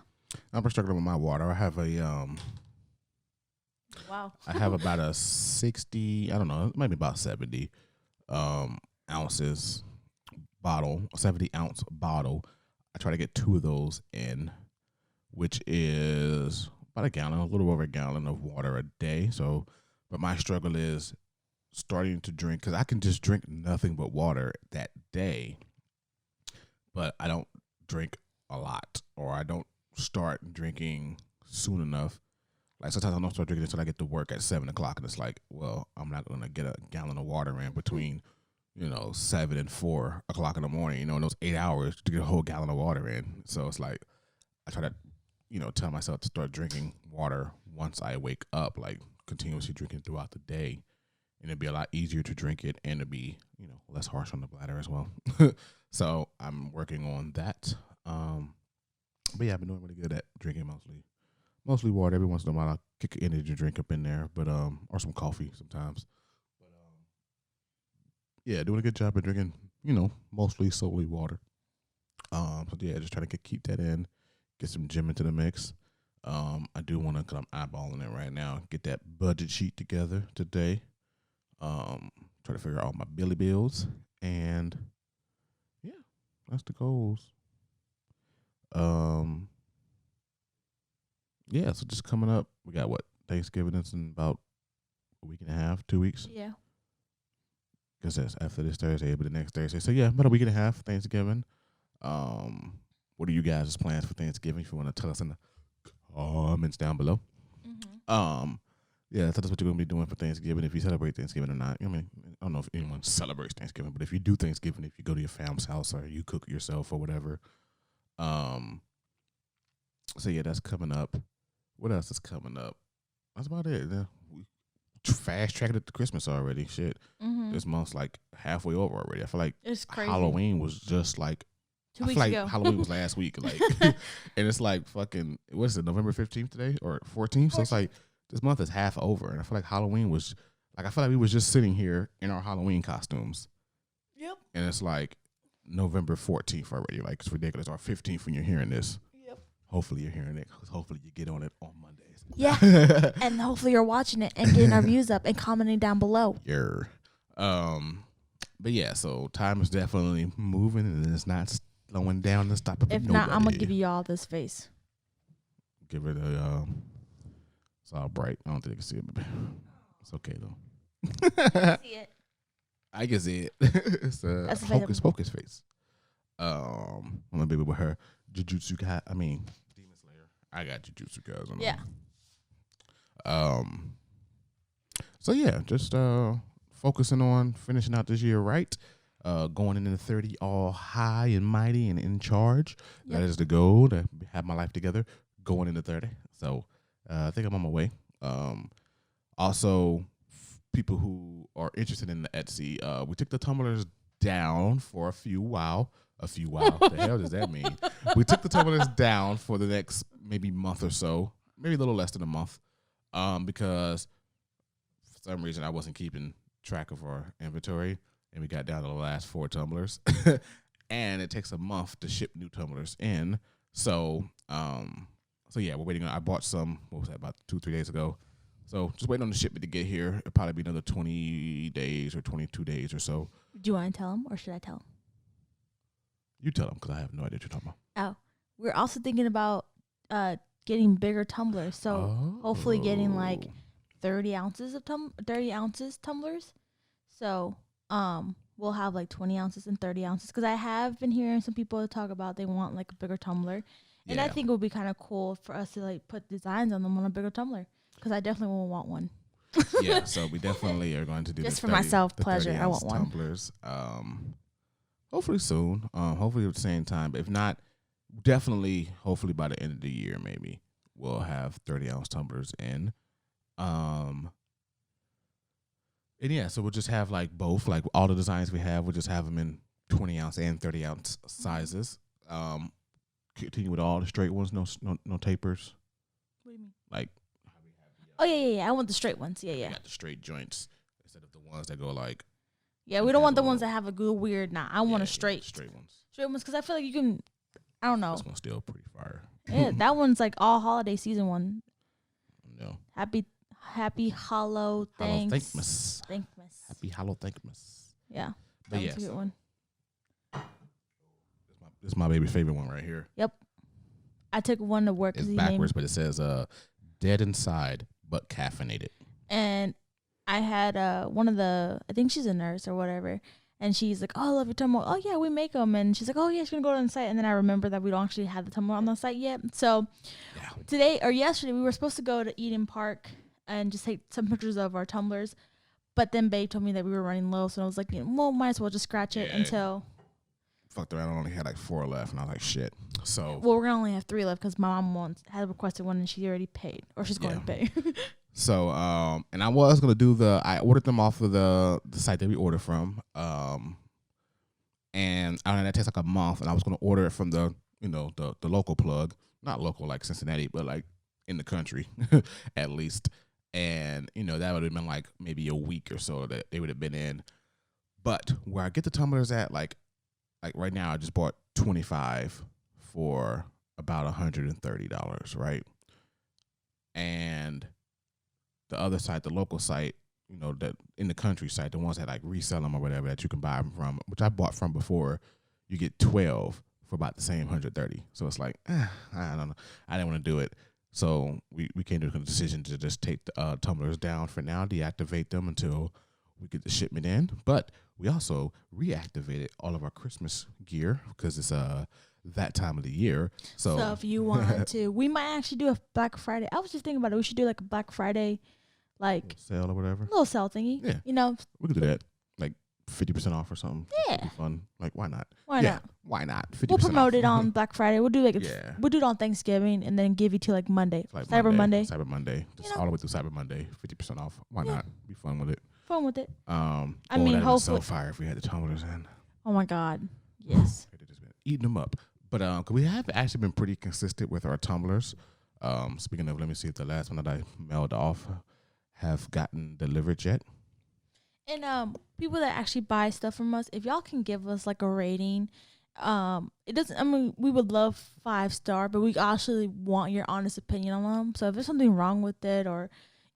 I'm struggling with my water. I have a Wow. I have about a 60. I don't know. Maybe about 70 ounces bottle. A 70-ounce bottle. I try to get 2 of those in, which is about a gallon, a little over a gallon of water a day. So, but my struggle is starting to drink, because I can just drink nothing but water that day, but I don't drink a lot, or I don't start drinking soon enough. Like sometimes I don't start drinking until I get to work at 7 o'clock, and it's like, well, I'm not going to get a gallon of water in between, 7 and 4 o'clock in the morning, in those 8 hours to get a whole gallon of water in. So it's like, I try to, tell myself to start drinking water once I wake up, like continuously drinking throughout the day. And it'd be a lot easier to drink it, and it'd be, less harsh on the bladder as well. So I'm working on that. But yeah, I've been doing really good at drinking mostly water. Every once in a while, I'll kick an energy drink up in there, but or some coffee sometimes. But yeah, doing a good job of drinking, mostly solely water. So yeah, just trying to keep that in, get some gym into the mix. I do want to, because I'm eyeballing it right now, get that budget sheet together today. Try to figure out my Billy bills, and yeah, that's the goals. Yeah, so just coming up, we got Thanksgiving is in about a week and a half, 2 weeks. Yeah. Because that's after this Thursday, but the next Thursday. So yeah, about a week and a half, Thanksgiving. What are you guys' plans for Thanksgiving? If you want to tell us in the comments down below. Mm-hmm. Yeah, tell us what you're going to be doing for Thanksgiving, if you celebrate Thanksgiving or not. I mean, I don't know if anyone celebrates Thanksgiving, but if you do Thanksgiving, if you go to your family's house or you cook yourself or whatever. So yeah, that's coming up. What else is coming up? That's about it. We fast tracked it to Christmas already. Shit. Mm-hmm. This month's like halfway over already. I feel like it's crazy. Halloween was just like 2 weeks ago. Halloween was last week. Like, and it's like fucking, what is it, November 15th today or 14th? So it's like, this month is half over, and I feel like Halloween was like, I feel like we was just sitting here in our Halloween costumes. Yep. And it's like November 14th already. Like, it's ridiculous. Or 15th when you're hearing this. Yep. Hopefully you're hearing it, because hopefully you get on it on Mondays. Yeah. And hopefully you're watching it and getting our views up and commenting down below. Yeah. But yeah, so time is definitely moving, and it's not slowing down and stopping. If not, I'm gonna give you all this face. Give it a. It's all bright. I don't think you can see it, but it's okay though. I see it. I can see it. It's a focus face. I'm gonna be with her. Jujutsu guy. I mean, Demon Slayer. I got Jujutsu guys on. Yeah. So yeah, just focusing on finishing out this year right. Going into the 30 all high and mighty and in charge. Yep. That is the goal, to have my life together going into 30. So I think I'm on my way. Also, people who are interested in the Etsy, we took the tumblers down for a few while. The hell does that mean? We took the tumblers down for the next maybe month or so, maybe a little less than a month, because for some reason I wasn't keeping track of our inventory, and we got down to the last 4 tumblers. And it takes a month to ship new tumblers in. So yeah, we're waiting on. I bought some. What was that? About 2-3 days ago. So just waiting on the shipment to get here. It'll probably be another 20 days or 22 days or so. Do you want to tell them, or should I tell them? You tell them, because I have no idea what you're talking about. Oh, we're also thinking about getting bigger tumblers. So hopefully getting like 30 ounces tumblers. So we'll have like 20 ounces and 30 ounces, because I have been hearing some people talk about they want like a bigger tumbler. And I think it would be kind of cool for us to like put designs on them on a bigger tumbler, because I definitely will want one. Yeah, so we definitely are going to do just for myself pleasure. I want one. Tumblers. Hopefully soon. Hopefully at the same time. But if not, definitely, hopefully by the end of the year, maybe we'll have 30-ounce tumblers in. And yeah, so we'll just have like both, like all the designs we have, we'll just have them in 20-ounce and 30-ounce sizes. Continue with all the straight ones, no tapers. What do you mean? Like, oh yeah. I want the straight ones. Yeah. got the straight joints instead of the ones that go like, Yeah, we don't want the ones that have a good weird. Nah, I want a straight ones. Straight ones, because I feel like you can. I don't know. This one's still pretty fire. Yeah, that one's like all holiday season one. No. Happy Hollow Thankmas. Thankmas. Happy Hollow Thankmas. Yeah. But That's a good one. This is my baby's favorite one right here. Yep. I took one to work. It's backwards, but it says dead inside but caffeinated. And I had one of the, I think she's a nurse or whatever, and she's like, oh, I love your tumbler. Oh, yeah, we make them. And she's like, oh, yeah, she's going to go on the site. And then I remember that we don't actually have the tumbler on the site yet. So today or yesterday, we were supposed to go to Eden Park and just take some pictures of our tumblers. But then Babe told me that we were running low. So I was like, well, might as well just scratch it until. Fucked around. I only had like 4 left. And I was like, shit. So. Well, we're going to only have 3 left because my mom had requested one and she already paid. Or she's going to pay. So, and I was going to do I ordered them off of the site that we ordered from. And I don't know, that takes like a month. And I was going to order it from the local plug. Not local like Cincinnati, but like in the country at least. And, that would have been like maybe a week or so that they would have been in. But where I get the tumblers at, like right now, I just bought 25 for about $130, right? And the other site, the local site, that in the country site, the ones that like resell them or whatever that you can buy them from, which I bought from before, you get 12 for about the same 130. So it's like, I don't know. I didn't want to do it. So we came to a decision to just take the tumblers down for now, deactivate them until we get the shipment in. But we also reactivated all of our Christmas gear because it's that time of the year. So if you want to, we might actually do a Black Friday. I was just thinking about it. We should do like a Black Friday, like sale or whatever. Little sale thingy. Yeah. We could do that. Like 50% off or something. Yeah. Fun. Like, why not? Why not? Why not? 50% we'll promote off. it on Black Friday. We'll do we'll do it on Thanksgiving and then give you to like Monday. Like Cyber Monday. Cyber Monday. Just all the way through Cyber Monday. 50% off. Why not? Be fun with it. Fun with it. I mean, hopefully. So fire if we had the tumblers in. Oh my God. Yes. Just been eating them up. But cause we have actually been pretty consistent with our tumblers. Speaking of, let me see if the last one that I mailed off have gotten delivered yet. And people that actually buy stuff from us, if y'all can give us like a rating, it doesn't. I mean, we would love 5-star, but we actually want your honest opinion on them. So if there's something wrong with it, or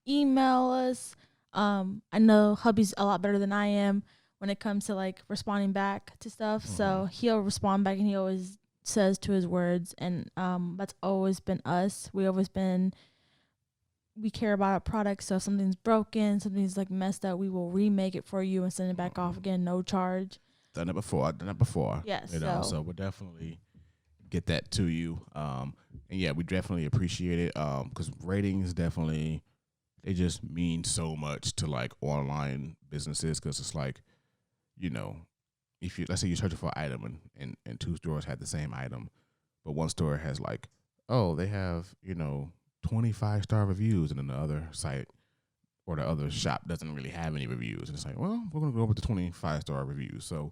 email us. I know hubby's a lot better than I am when it comes to like responding back to stuff. Mm-hmm. So he'll respond back and he always says to his words. And that's always been us. We care about our products. So if something's broken, something's like messed up, we will remake it for you and send it back off again, no charge. Done it before. Yes. So we'll definitely get that to you. And yeah, we definitely appreciate it. Because ratings definitely, they just mean so much to like online businesses. Because it's like, if you, let's say you're searching for an item and 2 stores had the same item, but one store has like, oh, they have, 25-star reviews, and then the other site or the other shop doesn't really have any reviews. And it's like, well, we're going to go with the 25-star reviews. So,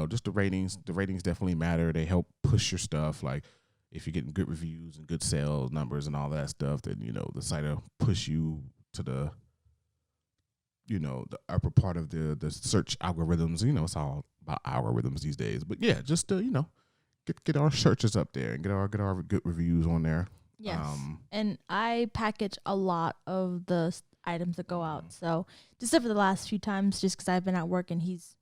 just the ratings definitely matter. They help push your stuff. Like if you're getting good reviews and good sales numbers and all that stuff, then, the site will push you to the, the upper part of the search algorithms. It's all about algorithms these days. But yeah, just to, get our searches up there and get our good reviews on there. Yes. And I package a lot of the items that go out. So just for the last few times, just because I've been at work and he's,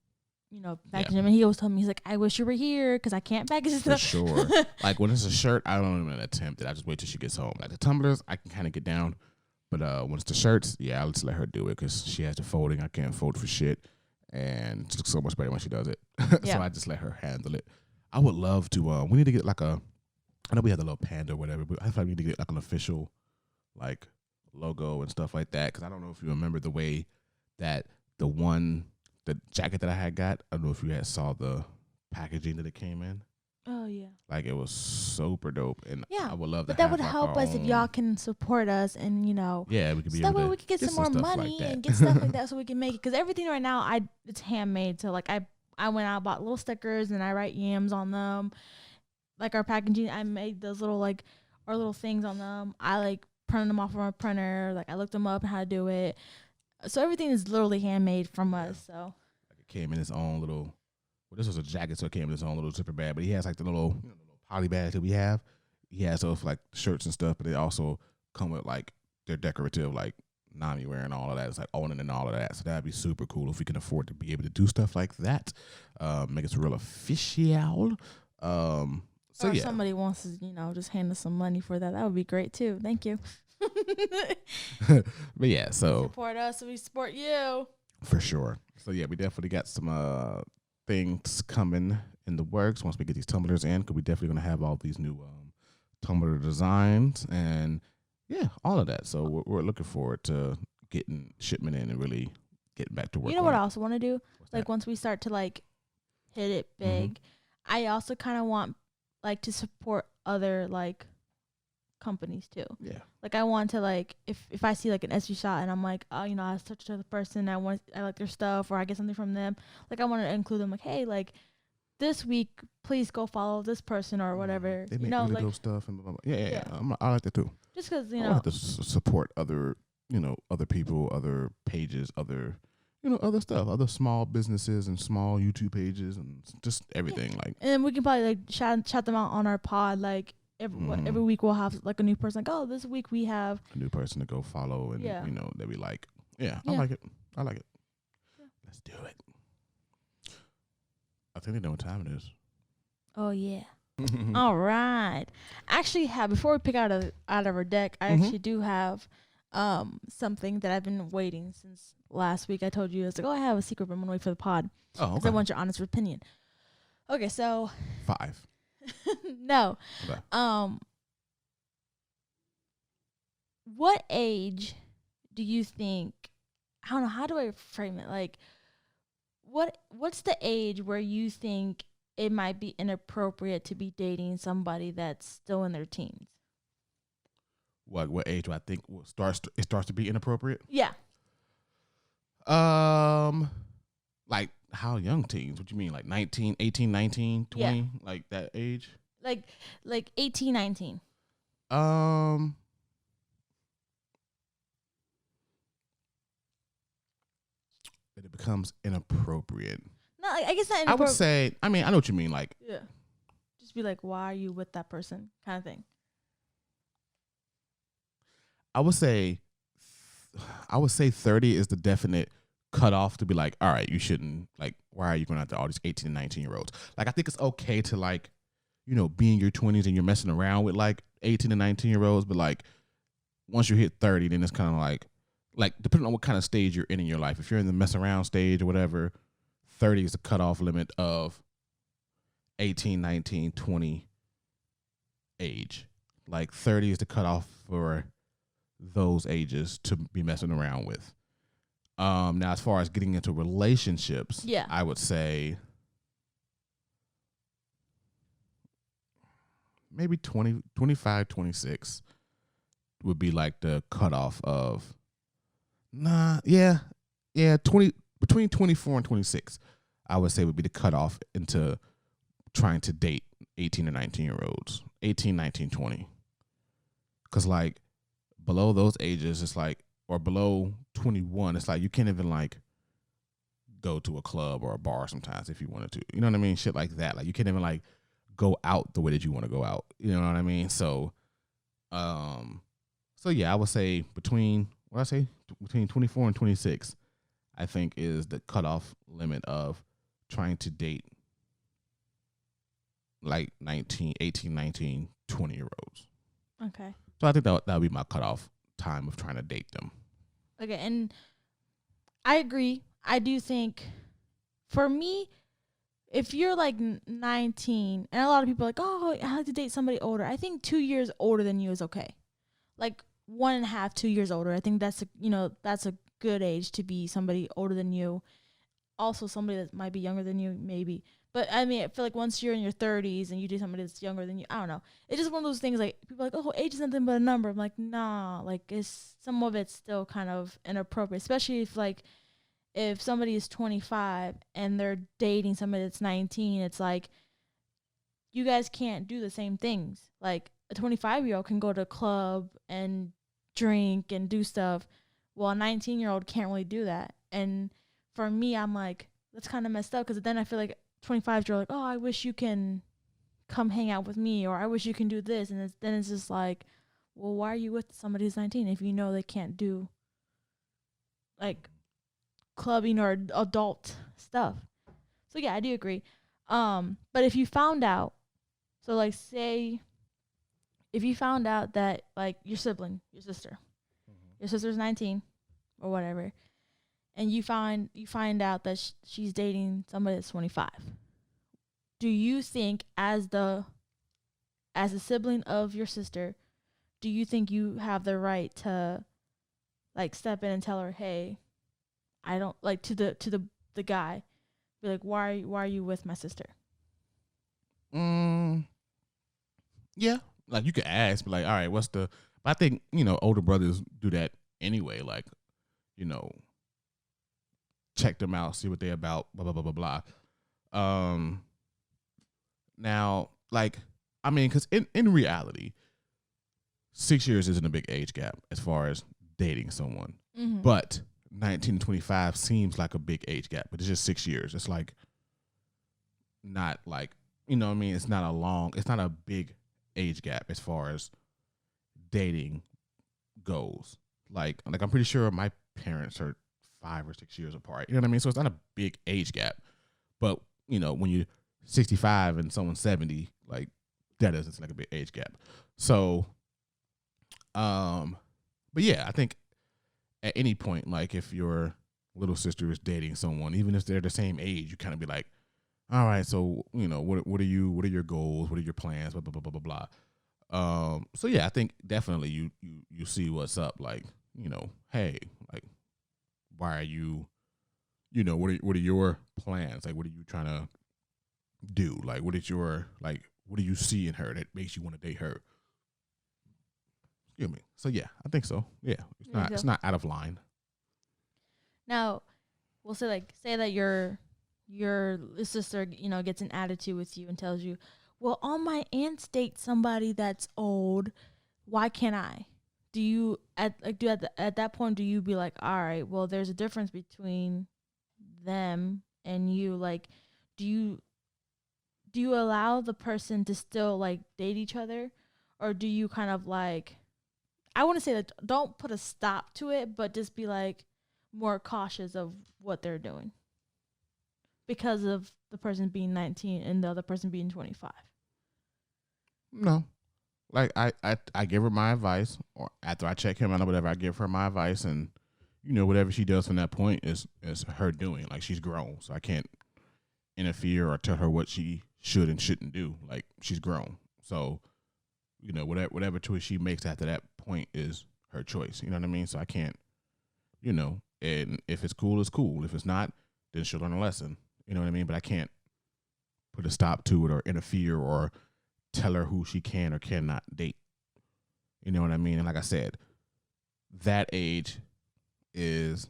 packaging them. And he always told me, he's like, I wish you were here because I can't package stuff. For sure. Like when it's a shirt, I don't even attempt it. I just wait till she gets home. Like the tumblers, I can kind of get down. But when it's the shirts, yeah, I'll just let her do it because she has the folding. I can't fold for shit. And it looks so much better when she does it. So I just let her handle it. I would love to, we need to get like I know we had the little panda or whatever, but I feel like we need to get like an official like logo and stuff like that. Because I don't know if you remember the way that the jacket that I had got, I don't know if you saw the packaging that it came in. Oh, yeah. Like it was super dope. And yeah, I would love that. But that would help us if y'all can support us and, yeah, we could be able to we could get some more money and get stuff like that so we can make it. Because everything right now, it's handmade. So like I went out, bought little stickers and I write yams on them. Like our packaging, I made those little like our little things on them. I like printed them off from a printer. Like I looked them up and how to do it. So everything is literally handmade from us. So like a came in his own little. Well, this was a jacket, so it came in his own little zipper bag. But he has like the little, the little poly bags that we have. He has those for, like shirts and stuff, but they also come with like they're decorative, like Nami wearing all of that. It's like owning and all of that. So that'd be super cool if we can afford to be able to do stuff like that. Make it real official. So or yeah, somebody wants to, just hand us some money for that. That would be great too. Thank you. but yeah, so support us, we support you for sure. So yeah, we definitely got some things coming in the works once we get these tumblers in. Because we definitely gonna have all these new tumbler designs and yeah, all of that. So we're looking forward to getting shipment in and really getting back to work. You know what I also want to do? What's like that? once we start to like hit it big, I also kind of want like to support other like companies too. Yeah. Like I want to like if I see like an SG shot and I'm like, oh, I was touched to the person, I like their stuff or I get something from them. Like I want to include them like, hey, like this week, please go follow this person or whatever. They make really dope stuff and blah, blah, blah. Yeah. I like that too. Just because I like to support other, other people, other pages, other, other stuff, other small businesses and small YouTube pages and just everything. Like, and then we can probably like shout them out on our pod. Like every week we'll have like a new person. Like, oh, this week we have a new person to go follow and that we like. Yeah, I like it. Yeah. Let's do it. I think they know what time it is. Oh yeah. All right. Actually, before we pick out of our deck, I actually do have something that I've been waiting since last week. I told you I was like, oh, I have a secret, but I'm gonna wait for the pod. Oh, okay. I want your honest opinion. Okay, so 5. no. Okay. What age do you think? I don't know. How do I frame it? Like, what's the age where you think it might be inappropriate to be dating somebody that's still in their teens? What age do I think it starts to be inappropriate? Yeah. Like how young teens? What you mean? Like 19, 18, 19, 20? Yeah. Like that age? Like 18, 19. That it becomes inappropriate. No, I guess not inappropriate. I would say, I know what you mean. Like, yeah. Just be like, why are you with that person? Kind of thing. I would say 30 is the definite cutoff to be like, all right, you shouldn't, like, why are you going after all these 18 and 19-year-olds? Like, I think it's okay to, like, be in your 20s and you're messing around with, like, 18 and 19-year-olds, but, like, once you hit 30, then it's kind of like, depending on what kind of stage you're in your life. If you're in the mess around stage or whatever, 30 is the cutoff limit of 18, 19, 20 age. Like, 30 is the cutoff for those ages to be messing around with. Now, as far as getting into relationships, I would say maybe 20, 25, 26 would be like the cutoff of, 20, between 24 and 26, I would say would be the cutoff into trying to date 18 or 19-year-olds, 18, 19, 20. Because, like, below those ages, it's like, or below 21, it's like you can't even, like, go to a club or a bar sometimes if you wanted to. You know what I mean? Shit like that. Like, you can't even, like, go out the way that you want to go out. You know what I mean? So, yeah, I would say between 24 and 26, I think is the cutoff limit of trying to date like 18, 19, 20-year-olds. Okay. So I think that would be my cutoff time of trying to date them. Okay, and I agree. I do think, for me, if you're like 19, and a lot of people are like, oh, I like to date somebody older. I think 2 years older than you is okay. Like 1.5, 2 years older. I think that's a good age to be somebody older than you. Also, somebody that might be younger than you, maybe. But I mean, I feel like once you're in your 30s and you date somebody that's younger than you, I don't know. It's just one of those things, like, people are like, oh, age is nothing but a number. I'm like, nah, like, some of it's still kind of inappropriate, especially if somebody is 25 and they're dating somebody that's 19. It's like, you guys can't do the same things. Like, a 25-year-old can go to a club and drink and do stuff. Well, a 19-year-old can't really do that. And for me, I'm like, that's kind of messed up because then I feel like 25s you're like, oh, I wish you can come hang out with me, or I wish you can do this, and then it's just like, well, why are you with somebody who's 19 if you know they can't do like clubbing or adult stuff? So yeah, I do agree. But if you found out, so like say if you found out that like your sibling, your sister's 19 or whatever, and you find out that she's dating somebody that's 25, do you think as a sibling of your sister, do you think you have the right to like step in and tell her, hey, I don't like to the guy, be like, why are you with my sister? Yeah, like you could ask, be like, all right, what's the? But I think older brothers do that anyway. Like, check them out, see what they're about, blah blah blah blah blah. Now, like, I mean, because in reality, 6 years isn't a big age gap as far as dating someone, but 19 to 25 seems like a big age gap, but it's just 6 years. It's like not like, what I mean? It's not a big age gap as far as dating goes. Like I'm pretty sure my parents are 5 or 6 years apart. You know what I mean? So it's not a big age gap. But, when you're 65 and someone's 70, like that isn't like a big age gap. So, but yeah, I think at any point, like if your little sister is dating someone, even if they're the same age, you kind of be like, all right, so what are your goals? What are your plans? Blah blah blah blah blah blah. So yeah, I think definitely you see what's up. Like, hey, like, why are you, what are your plans? Like, what are you trying to do? Like, what do you see in her that makes you want to date her? Excuse me. So yeah, I think so. Yeah, it's not out of line. Now, we'll say that your sister, gets an attitude with you and tells you, well, all my aunts date somebody that's old. Why can't I? Do you at that point, do you be like, all right, well, there's a difference between them and you? Like, do you allow the person to still like date each other, or do you kind of like, I want to say that don't put a stop to it, but just be like more cautious of what they're doing because of the person being 19 and the other person being 25? No. Like I give her my advice, or after I check him out or whatever, I give her my advice, and whatever she does from that point is her doing. Like, she's grown, so I can't interfere or tell her what she should and shouldn't do. Like, she's grown, so whatever choice she makes after that point is her choice. You know what I mean? So I can't, and if it's cool, it's cool. If it's not, then she'll learn a lesson. You know what I mean? But I can't put a stop to it or interfere or tell her who she can or cannot date. You know what I mean? And like I said, that age is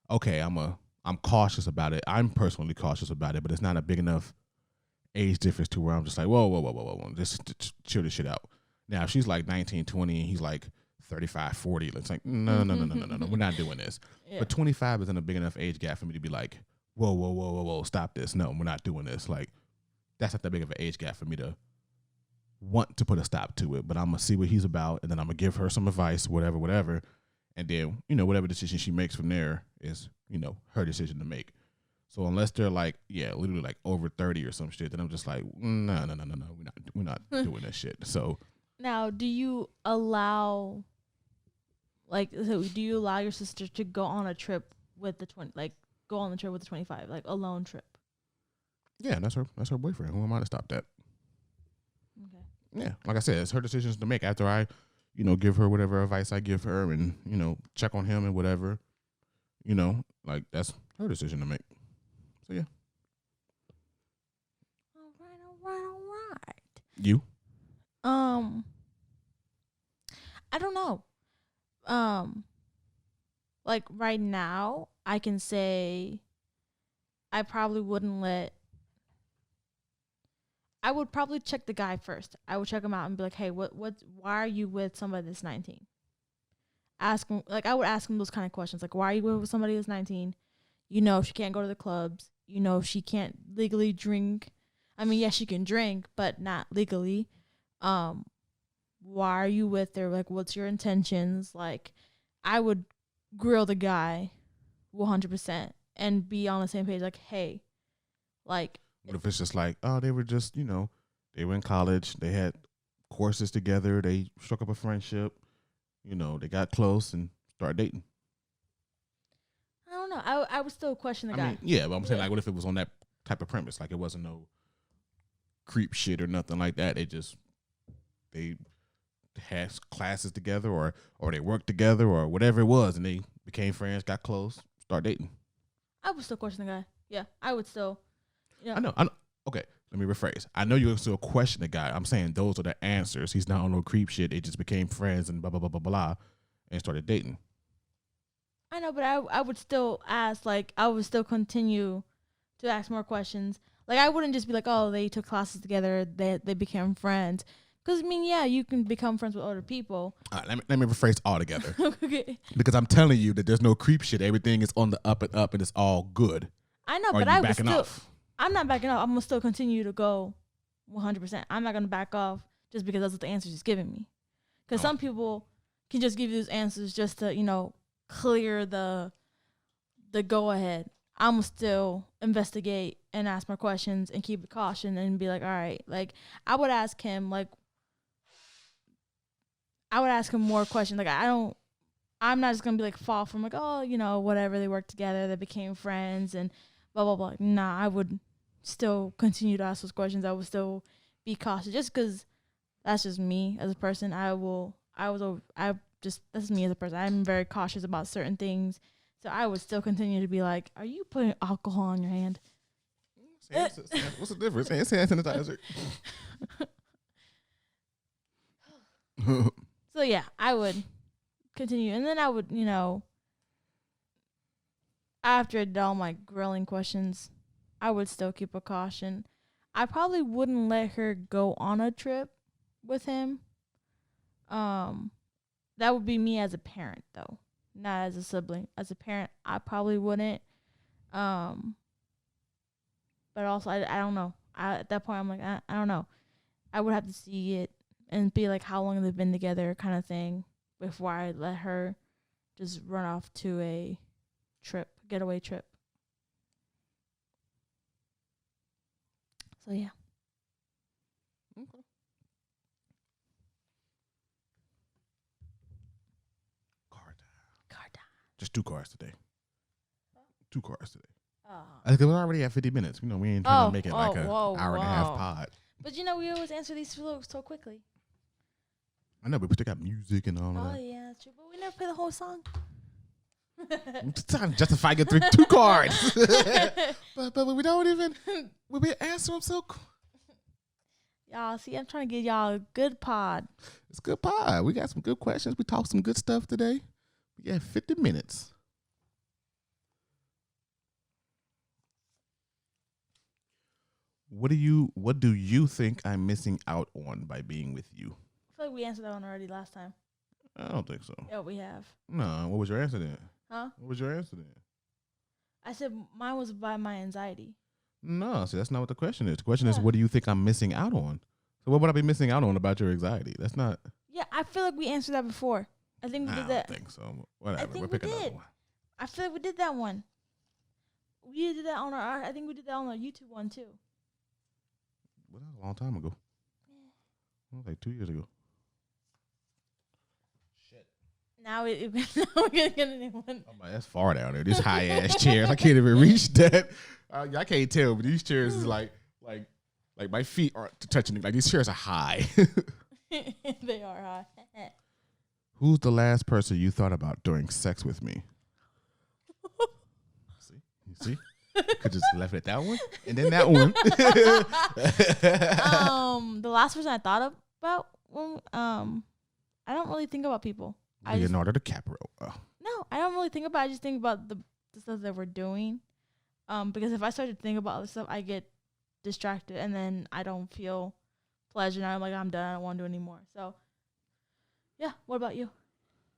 okay. I'm cautious about it. I'm personally cautious about it, but it's not a big enough age difference to where I'm just like, whoa, just chill this shit out. Now, if she's like 19, 20, and he's like 35, 40, it's like, no, we're not doing this. Yeah. But 25 isn't a big enough age gap for me to be like, whoa, stop this. No, we're not doing this. Like, that's not that big of an age gap for me to want to put a stop to it. But I'm going to see what he's about, and then I'm going to give her some advice, whatever. And then, whatever decision she makes from there is, her decision to make. So unless they're like, yeah, literally like over 30 or some shit, then I'm just like, no, we're not doing that shit. So now, do you allow your sister to go on a trip with the 20, like go on the trip with the 25, like a lone trip? Yeah, that's her boyfriend. Who am I to stop that? Okay. Yeah, like I said, it's her decisions to make after I, give her whatever advice I give her, and check on him and whatever. Like, that's her decision to make. So yeah. All right. You? I don't know. Like right now, I can say I probably wouldn't I would probably check the guy first. I would check him out and be like, hey, why are you with somebody that's 19? Ask him, like, I would ask him those kind of questions. Like, why are you with somebody that's 19? You know she can't go to the clubs. You know she can't legally drink. I mean, yes, she can drink, but not legally. Why are you with her? Like, what's your intentions? Like, I would grill the guy 100% and be on the same page. Like, hey, like. What if it's just like, oh, they were just, they were in college. They had courses together. They struck up a friendship. They got close and started dating. I don't know. I would still question the guy. I mean, yeah, but I'm saying, like, what if it was on that type of premise? Like, it wasn't no creep shit or nothing like that. They had classes together or they worked together or whatever it was, and they became friends, got close, start dating. I would still question the guy. Yeah, I would still. I know. Okay, let me rephrase. I know you're still question the guy. I'm saying those are the answers. He's not on no creep shit. They just became friends and blah, blah, blah, blah, blah, and started dating. I know, but I would still ask, like, I would still continue to ask more questions. Like, I wouldn't just be like, oh, they took classes together, they became friends. Because, I mean, yeah, you can become friends with other people. All right, let me rephrase altogether. Okay. Because I'm telling you that there's no creep shit. Everything is on the up and up, and it's all good. I know, but I would still. I'm not backing off. I'm going to still continue to go 100%. I'm not going to back off just because that's what the answer is giving me. Because some people can just give you those answers just to, clear the go-ahead. I'm going to still investigate and ask more questions and keep it caution and be like, all right. Like, I would ask him more questions. Like, I'm not just going to be like, fall from like, oh, whatever. They worked together. They became friends and blah, blah, blah. Nah, I would still continue to ask those questions. I would still be cautious just because that's just me as a person. That's me as a person. I'm very cautious about certain things. So I would still continue to be like, are you putting alcohol on your hand? What's the difference? Hand sanitizer. So yeah, I would continue. And then I would, after I did all my grilling questions, I would still keep a caution. I probably wouldn't let her go on a trip with him. That would be me as a parent, though, not as a sibling. As a parent, I probably wouldn't. But also, I don't know. At that point, I'm like, I don't know. I would have to see it and be like, how long they've been together, kind of thing, before I let her just run off to a getaway trip. So yeah. Okay. Car time. Just 2 cars today. 2 cars today. I think we're already at 50 minutes. We ain't trying to make it like an hour and a half pod. But we always answer these so quickly. I know, but we still got music and all of that. Oh yeah, that's true. But we never play the whole song. I'm just trying to justify getting 2 cards. but we don't even. We answer them so cool. Y'all, see, I'm trying to get y'all a good pod. It's a good pod. We got some good questions. We talked some good stuff today. We got 50 minutes. What do you think I'm missing out on by being with you? I feel like we answered that one already last time. I don't think so. Yeah, we have. No, what was your answer then? Huh? What was your answer then? I said mine was by my anxiety. No, see, that's not what the question is. The question is, what do you think I'm missing out on? So what would I be missing out on about your anxiety? That's not. Yeah, I feel like we answered that before. I think we did that. I don't think so. Whatever. I think we'll we did. I feel like we did that one. We did that on our. I think we did that on our YouTube one too. Well, that was a long time ago. That was like 2 years ago. Shit. Now we're gonna get a new one. Oh my, that's far down there. These high ass chairs, I can't even reach that. I can't tell, but these chairs is like my feet aren't touching. Like these chairs are high. They are high. Who's the last person you thought about during sex with me? See? Could just left it at that one, and then that one. The last person I thought about, I don't really think about people. Leonardo DiCaprio. Oh. No, I don't really think about. I just think about the stuff that we're doing. Because if I start to think about other stuff, I get distracted, and then I don't feel pleasure. And I'm like, I'm done. I don't want to do it anymore. So, yeah. What about you?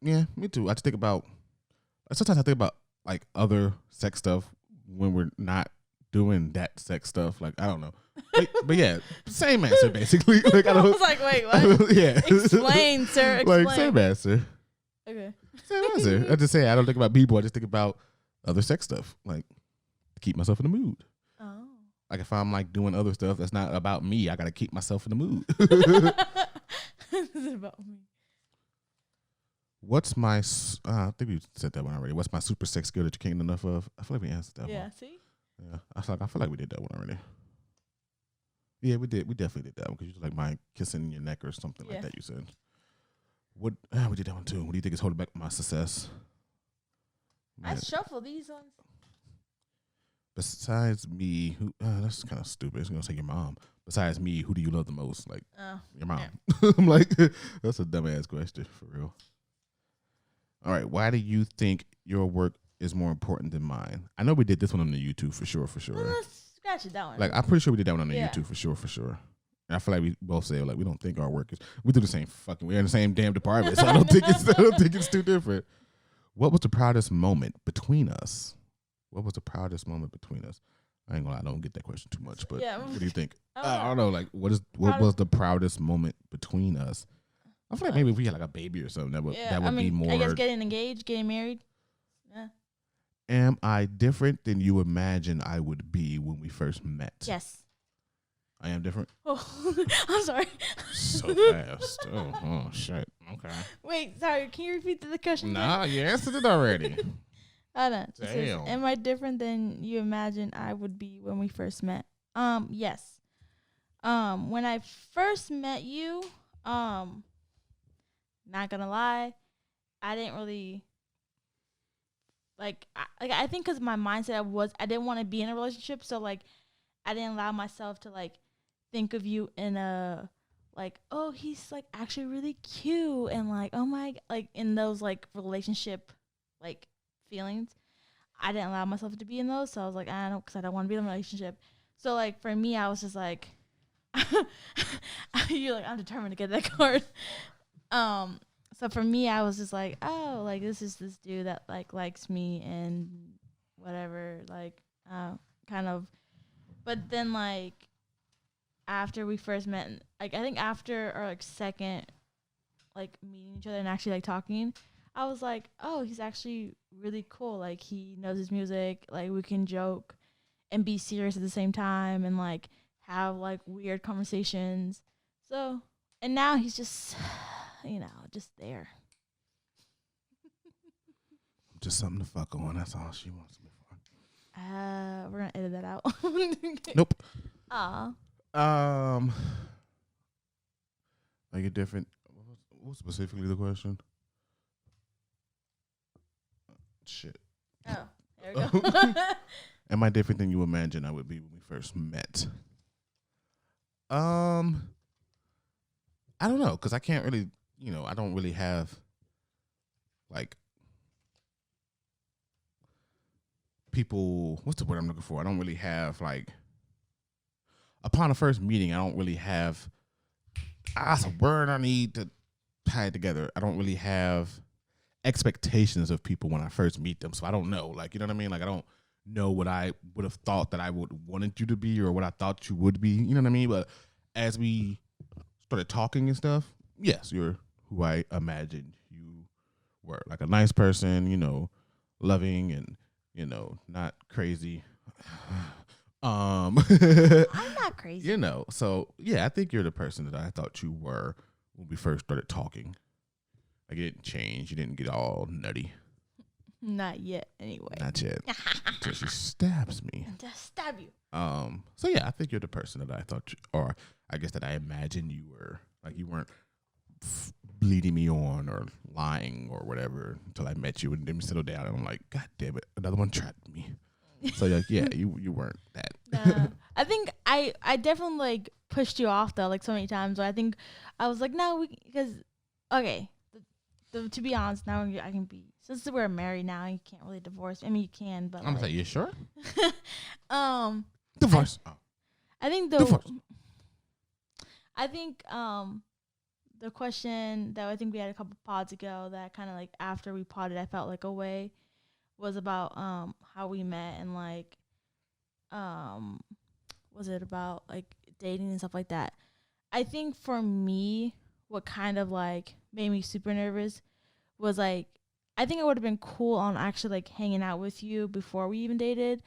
Yeah, me too. Sometimes I think about like other sex stuff when we're not doing that sex stuff. Like, I don't know. Like, but yeah, same answer basically. Like, I was like, wait, what? Yeah. Explain, sir. Explain. Like, same answer. Okay. Same answer. I just say I don't think about people. I just think about other sex stuff. Like, to keep myself in the mood. Oh. Like, if I'm like doing other stuff that's not about me, I gotta keep myself in the mood. This is about me. What's my? I think we said that one already. What's my super sex skill that you can't get enough of? I feel like we answered that one. Yeah. See. Yeah, I feel like we did that one already. Yeah, we did. We definitely did that one because you like my kissing your neck or something like that. You said. What? We did that one too. What do you think is holding back my success? I shuffle these ones. Besides me, who? That's kind of stupid. It's gonna say your mom. Besides me, who do you love the most? Like your mom. Yeah. I'm like, that's a dumbass question for real. All right, why do you think your work is more important than mine? I know we did this one on the YouTube for sure. Let's scratch it, that one. Like, I'm pretty sure we did that one on the YouTube for sure. And I feel like we both say like we don't think our work is. We do the same fucking. We're in the same damn department, so I don't think it's too different. What was the proudest moment between us? What was the proudest moment between us? I ain't gonna lie, I don't get that question too much, but what do you think? I don't know. Like, what was the proudest moment between us? I feel like maybe if we had like a baby or something, that would be more. I guess getting engaged, getting married. Yeah. Am I different than you imagine I would be when we first met? Yes. I am different. Oh, I'm sorry. So fast. Oh shit. Okay. Wait, sorry. Can you repeat the question? Nah, you answered it already. Hold on. Damn. Says, am I different than you imagine I would be when we first met? Yes. When I first met you, not gonna lie, I didn't really I think because my mindset I didn't want to be in a relationship, so like I didn't allow myself to like think of you in a like, oh, he's like actually really cute and like, oh my, like in those like relationship like feelings. I didn't allow myself to be in those, so I was like, I don't, because I don't want to be in a relationship. So like for me, I was just like, you're like, I'm determined to get that card. So for me, I was just like, oh, like this is this dude that like likes me and whatever, like kind of. But then like after we first met, like I think after our like second like meeting each other and actually like talking, I was like, oh, he's actually really cool. Like he knows his music. Like we can joke and be serious at the same time and like have like weird conversations. So, and now he's just, just there. Just something to fuck on. That's all she wants me for. We're gonna edit that out. Nope. Aw. Like a different. What was specifically the question? Shit. Oh, there we go. Am I different than you imagine I would be when we first met? I don't know, because I can't really, I don't really have, like, people, what's the word I'm looking for? I don't really have, like, upon a first meeting, I don't really have, that's a word I need to tie it together. I don't really have expectations of people when I first meet them, so I don't know, like, you know what I mean? Like, I don't know what I would have thought that I would wanted you to be or what I thought you would be, you know what I mean? But as we started talking and stuff, yes, you're who I imagined you were. Like a nice person, loving and, not crazy. I'm not crazy. So yeah, I think you're the person that I thought you were when we first started talking. Like it didn't change. You didn't get all nutty. Not yet, anyway. Not yet. Until she stabs me. Just stab you. So yeah, I think you're the person that I thought or I guess that I imagined you were. Like you weren't bleeding me on or lying or whatever until I met you and then we settled down and I'm like, God damn it, another one trapped me. So like, yeah, you weren't that. I think I definitely like pushed you off though, like so many times. Where I think I was like, no, because okay, to be honest, now I can be, since we're married now, you can't really divorce. I mean, you can, but I'm like, like, you sure? Divorce. Divorce. I think the question that I think we had a couple pods ago that kind of like after we podded, I felt like a way was about how we met and like was it about like dating and stuff like that. I think for me, what kind of like made me super nervous was like, I think it would have been cool on actually like hanging out with you before we even dated,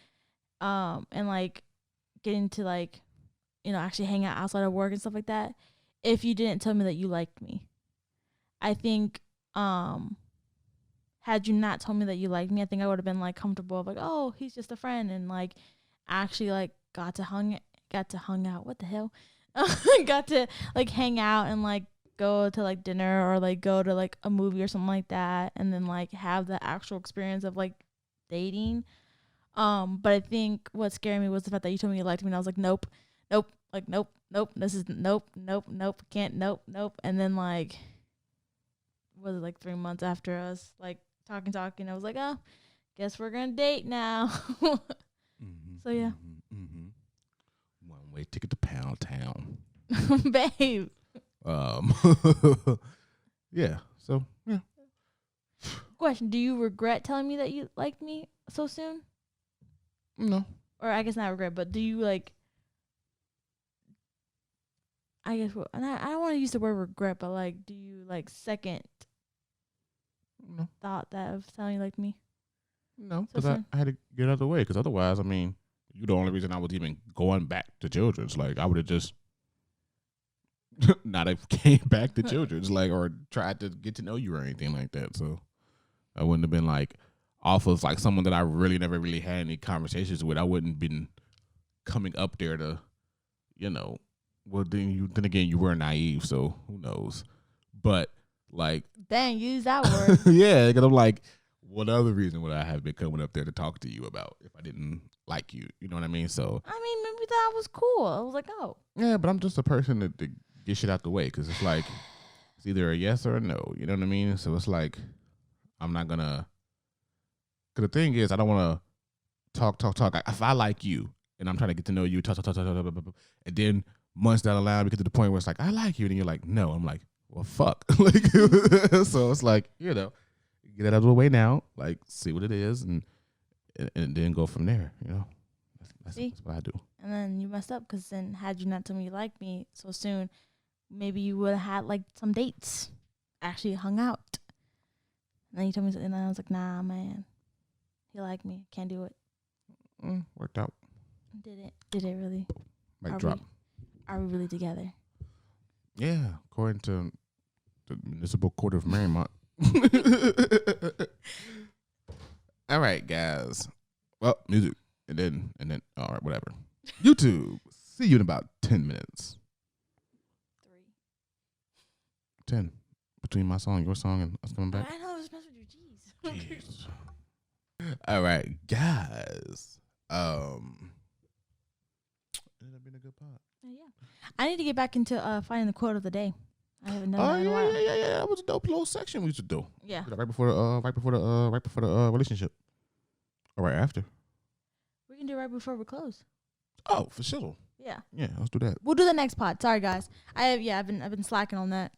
and like getting to like, actually hang out outside of work and stuff like that. If you didn't tell me that you liked me, I think, had you not told me that you liked me, I think I would have been like comfortable of like, oh, he's just a friend, and like actually like got to hang out. What the hell? Got to like hang out and like go to like dinner or like go to like a movie or something like that, and then like have the actual experience of like dating. But I think what scared me was the fact that you told me you liked me, and I was like, nope, nope, like nope, nope, this is nope, nope, nope, can't, nope, nope. And then like, was it like 3 months after us like talking, I was like, oh, guess we're gonna date now. So yeah. One-way ticket to Pound Town. Babe. Yeah. So yeah. Question: do you regret telling me that you liked me so soon? No. Or I guess not regret, but do you like? I guess and I don't want to use the word regret, but like, do you like second thought that of telling you like me? No, because I had to get out of the way. Because otherwise, I mean, you're the only reason I was even going back to Children's. Like, I would have just not have came back to Children's, like, or tried to get to know you or anything like that. So I wouldn't have been like off of like someone that I really never really had any conversations with. I wouldn't have been coming up there to, well, then again, you were naive, so who knows? But like, dang, use that word. Yeah, because I'm like, what other reason would I have been coming up there to talk to you about if I didn't like you? You know what I mean? So I mean, maybe that was cool. I was like, oh. Yeah, but I'm just a person to get shit out the way, because it's like, it's either a yes or a no. You know what I mean? So it's like, I'm not going to, because the thing is, I don't want to talk. If I like you and I'm trying to get to know you, talk, and then months down the line, we get to the point where it's like, I like you. And you're like, no. I'm like, well, fuck. Like, so it's like, get it out of the way now, like, see what it is, and then go from there. That's what I do. And then you messed up, because then had you not told me you liked me so soon, maybe you would have had like some dates, actually hung out. And then you told me, and then I was like, nah, man, he liked me, can't do it. Worked out. Did it really? Mic drop. Are we really together? Yeah, according to the Municipal Court of Marymount. All right, guys. Well, music, and then all right, whatever. YouTube. See you in about 10 minutes. 10 between my song, your song, and us coming back. I know, I was messing with you. Jeez. All right, guys. Ended up being a good pod. Yeah. I need to get back into finding the quote of the day. I haven't done that in a while. Yeah. That was a dope little section we used to do. Yeah. Right before the relationship. Or right after. We can do it right before we close. Oh, for sure. Yeah. Yeah, let's do that. We'll do the next pod. Sorry, guys. I've been slacking on that.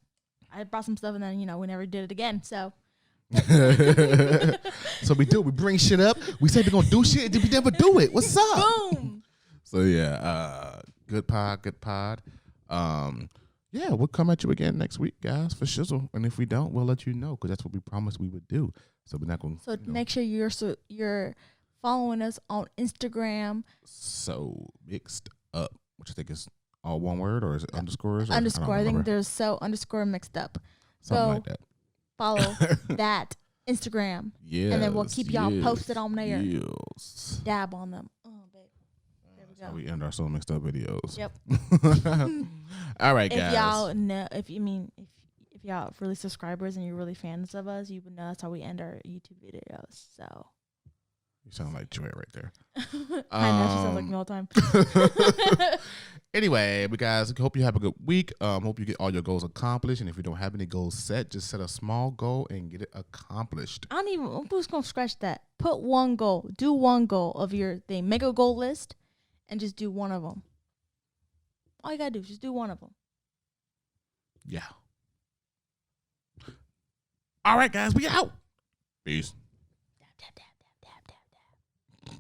I brought some stuff and then we never did it again. So. So we bring shit up. We say we're gonna do shit, and then we never do it. What's up? Boom. So yeah, good pod. Yeah, we'll come at you again next week, guys, for shizzle. And if we don't, we'll let you know, because that's what we promised we would do. So we're not going. So make sure you're following us on Instagram. So mixed up, which I think is all one word, or is it underscores? Underscore. I think there's so underscore mixed up. Something like that. Follow that Instagram. Yeah. And then we'll keep y'all posted on there. Yes. Dab on them. Oh, babe. There we go. So we end our so mixed up videos. Yep. All right, guys. If y'all know, if y'all really subscribers and you're really fans of us, you would know that's how we end our YouTube videos. So. You sound like Joy right there. I know, she sounds like me all the time. Anyway, we guys, hope you have a good week. Hope you get all your goals accomplished. And if you don't have any goals set, just set a small goal and get it accomplished. I'm just going to scratch that. Put one goal. Do one goal of your thing. Make a goal list and just do one of them. All you got to do is just do one of them. Yeah. All right, guys, we out. Peace.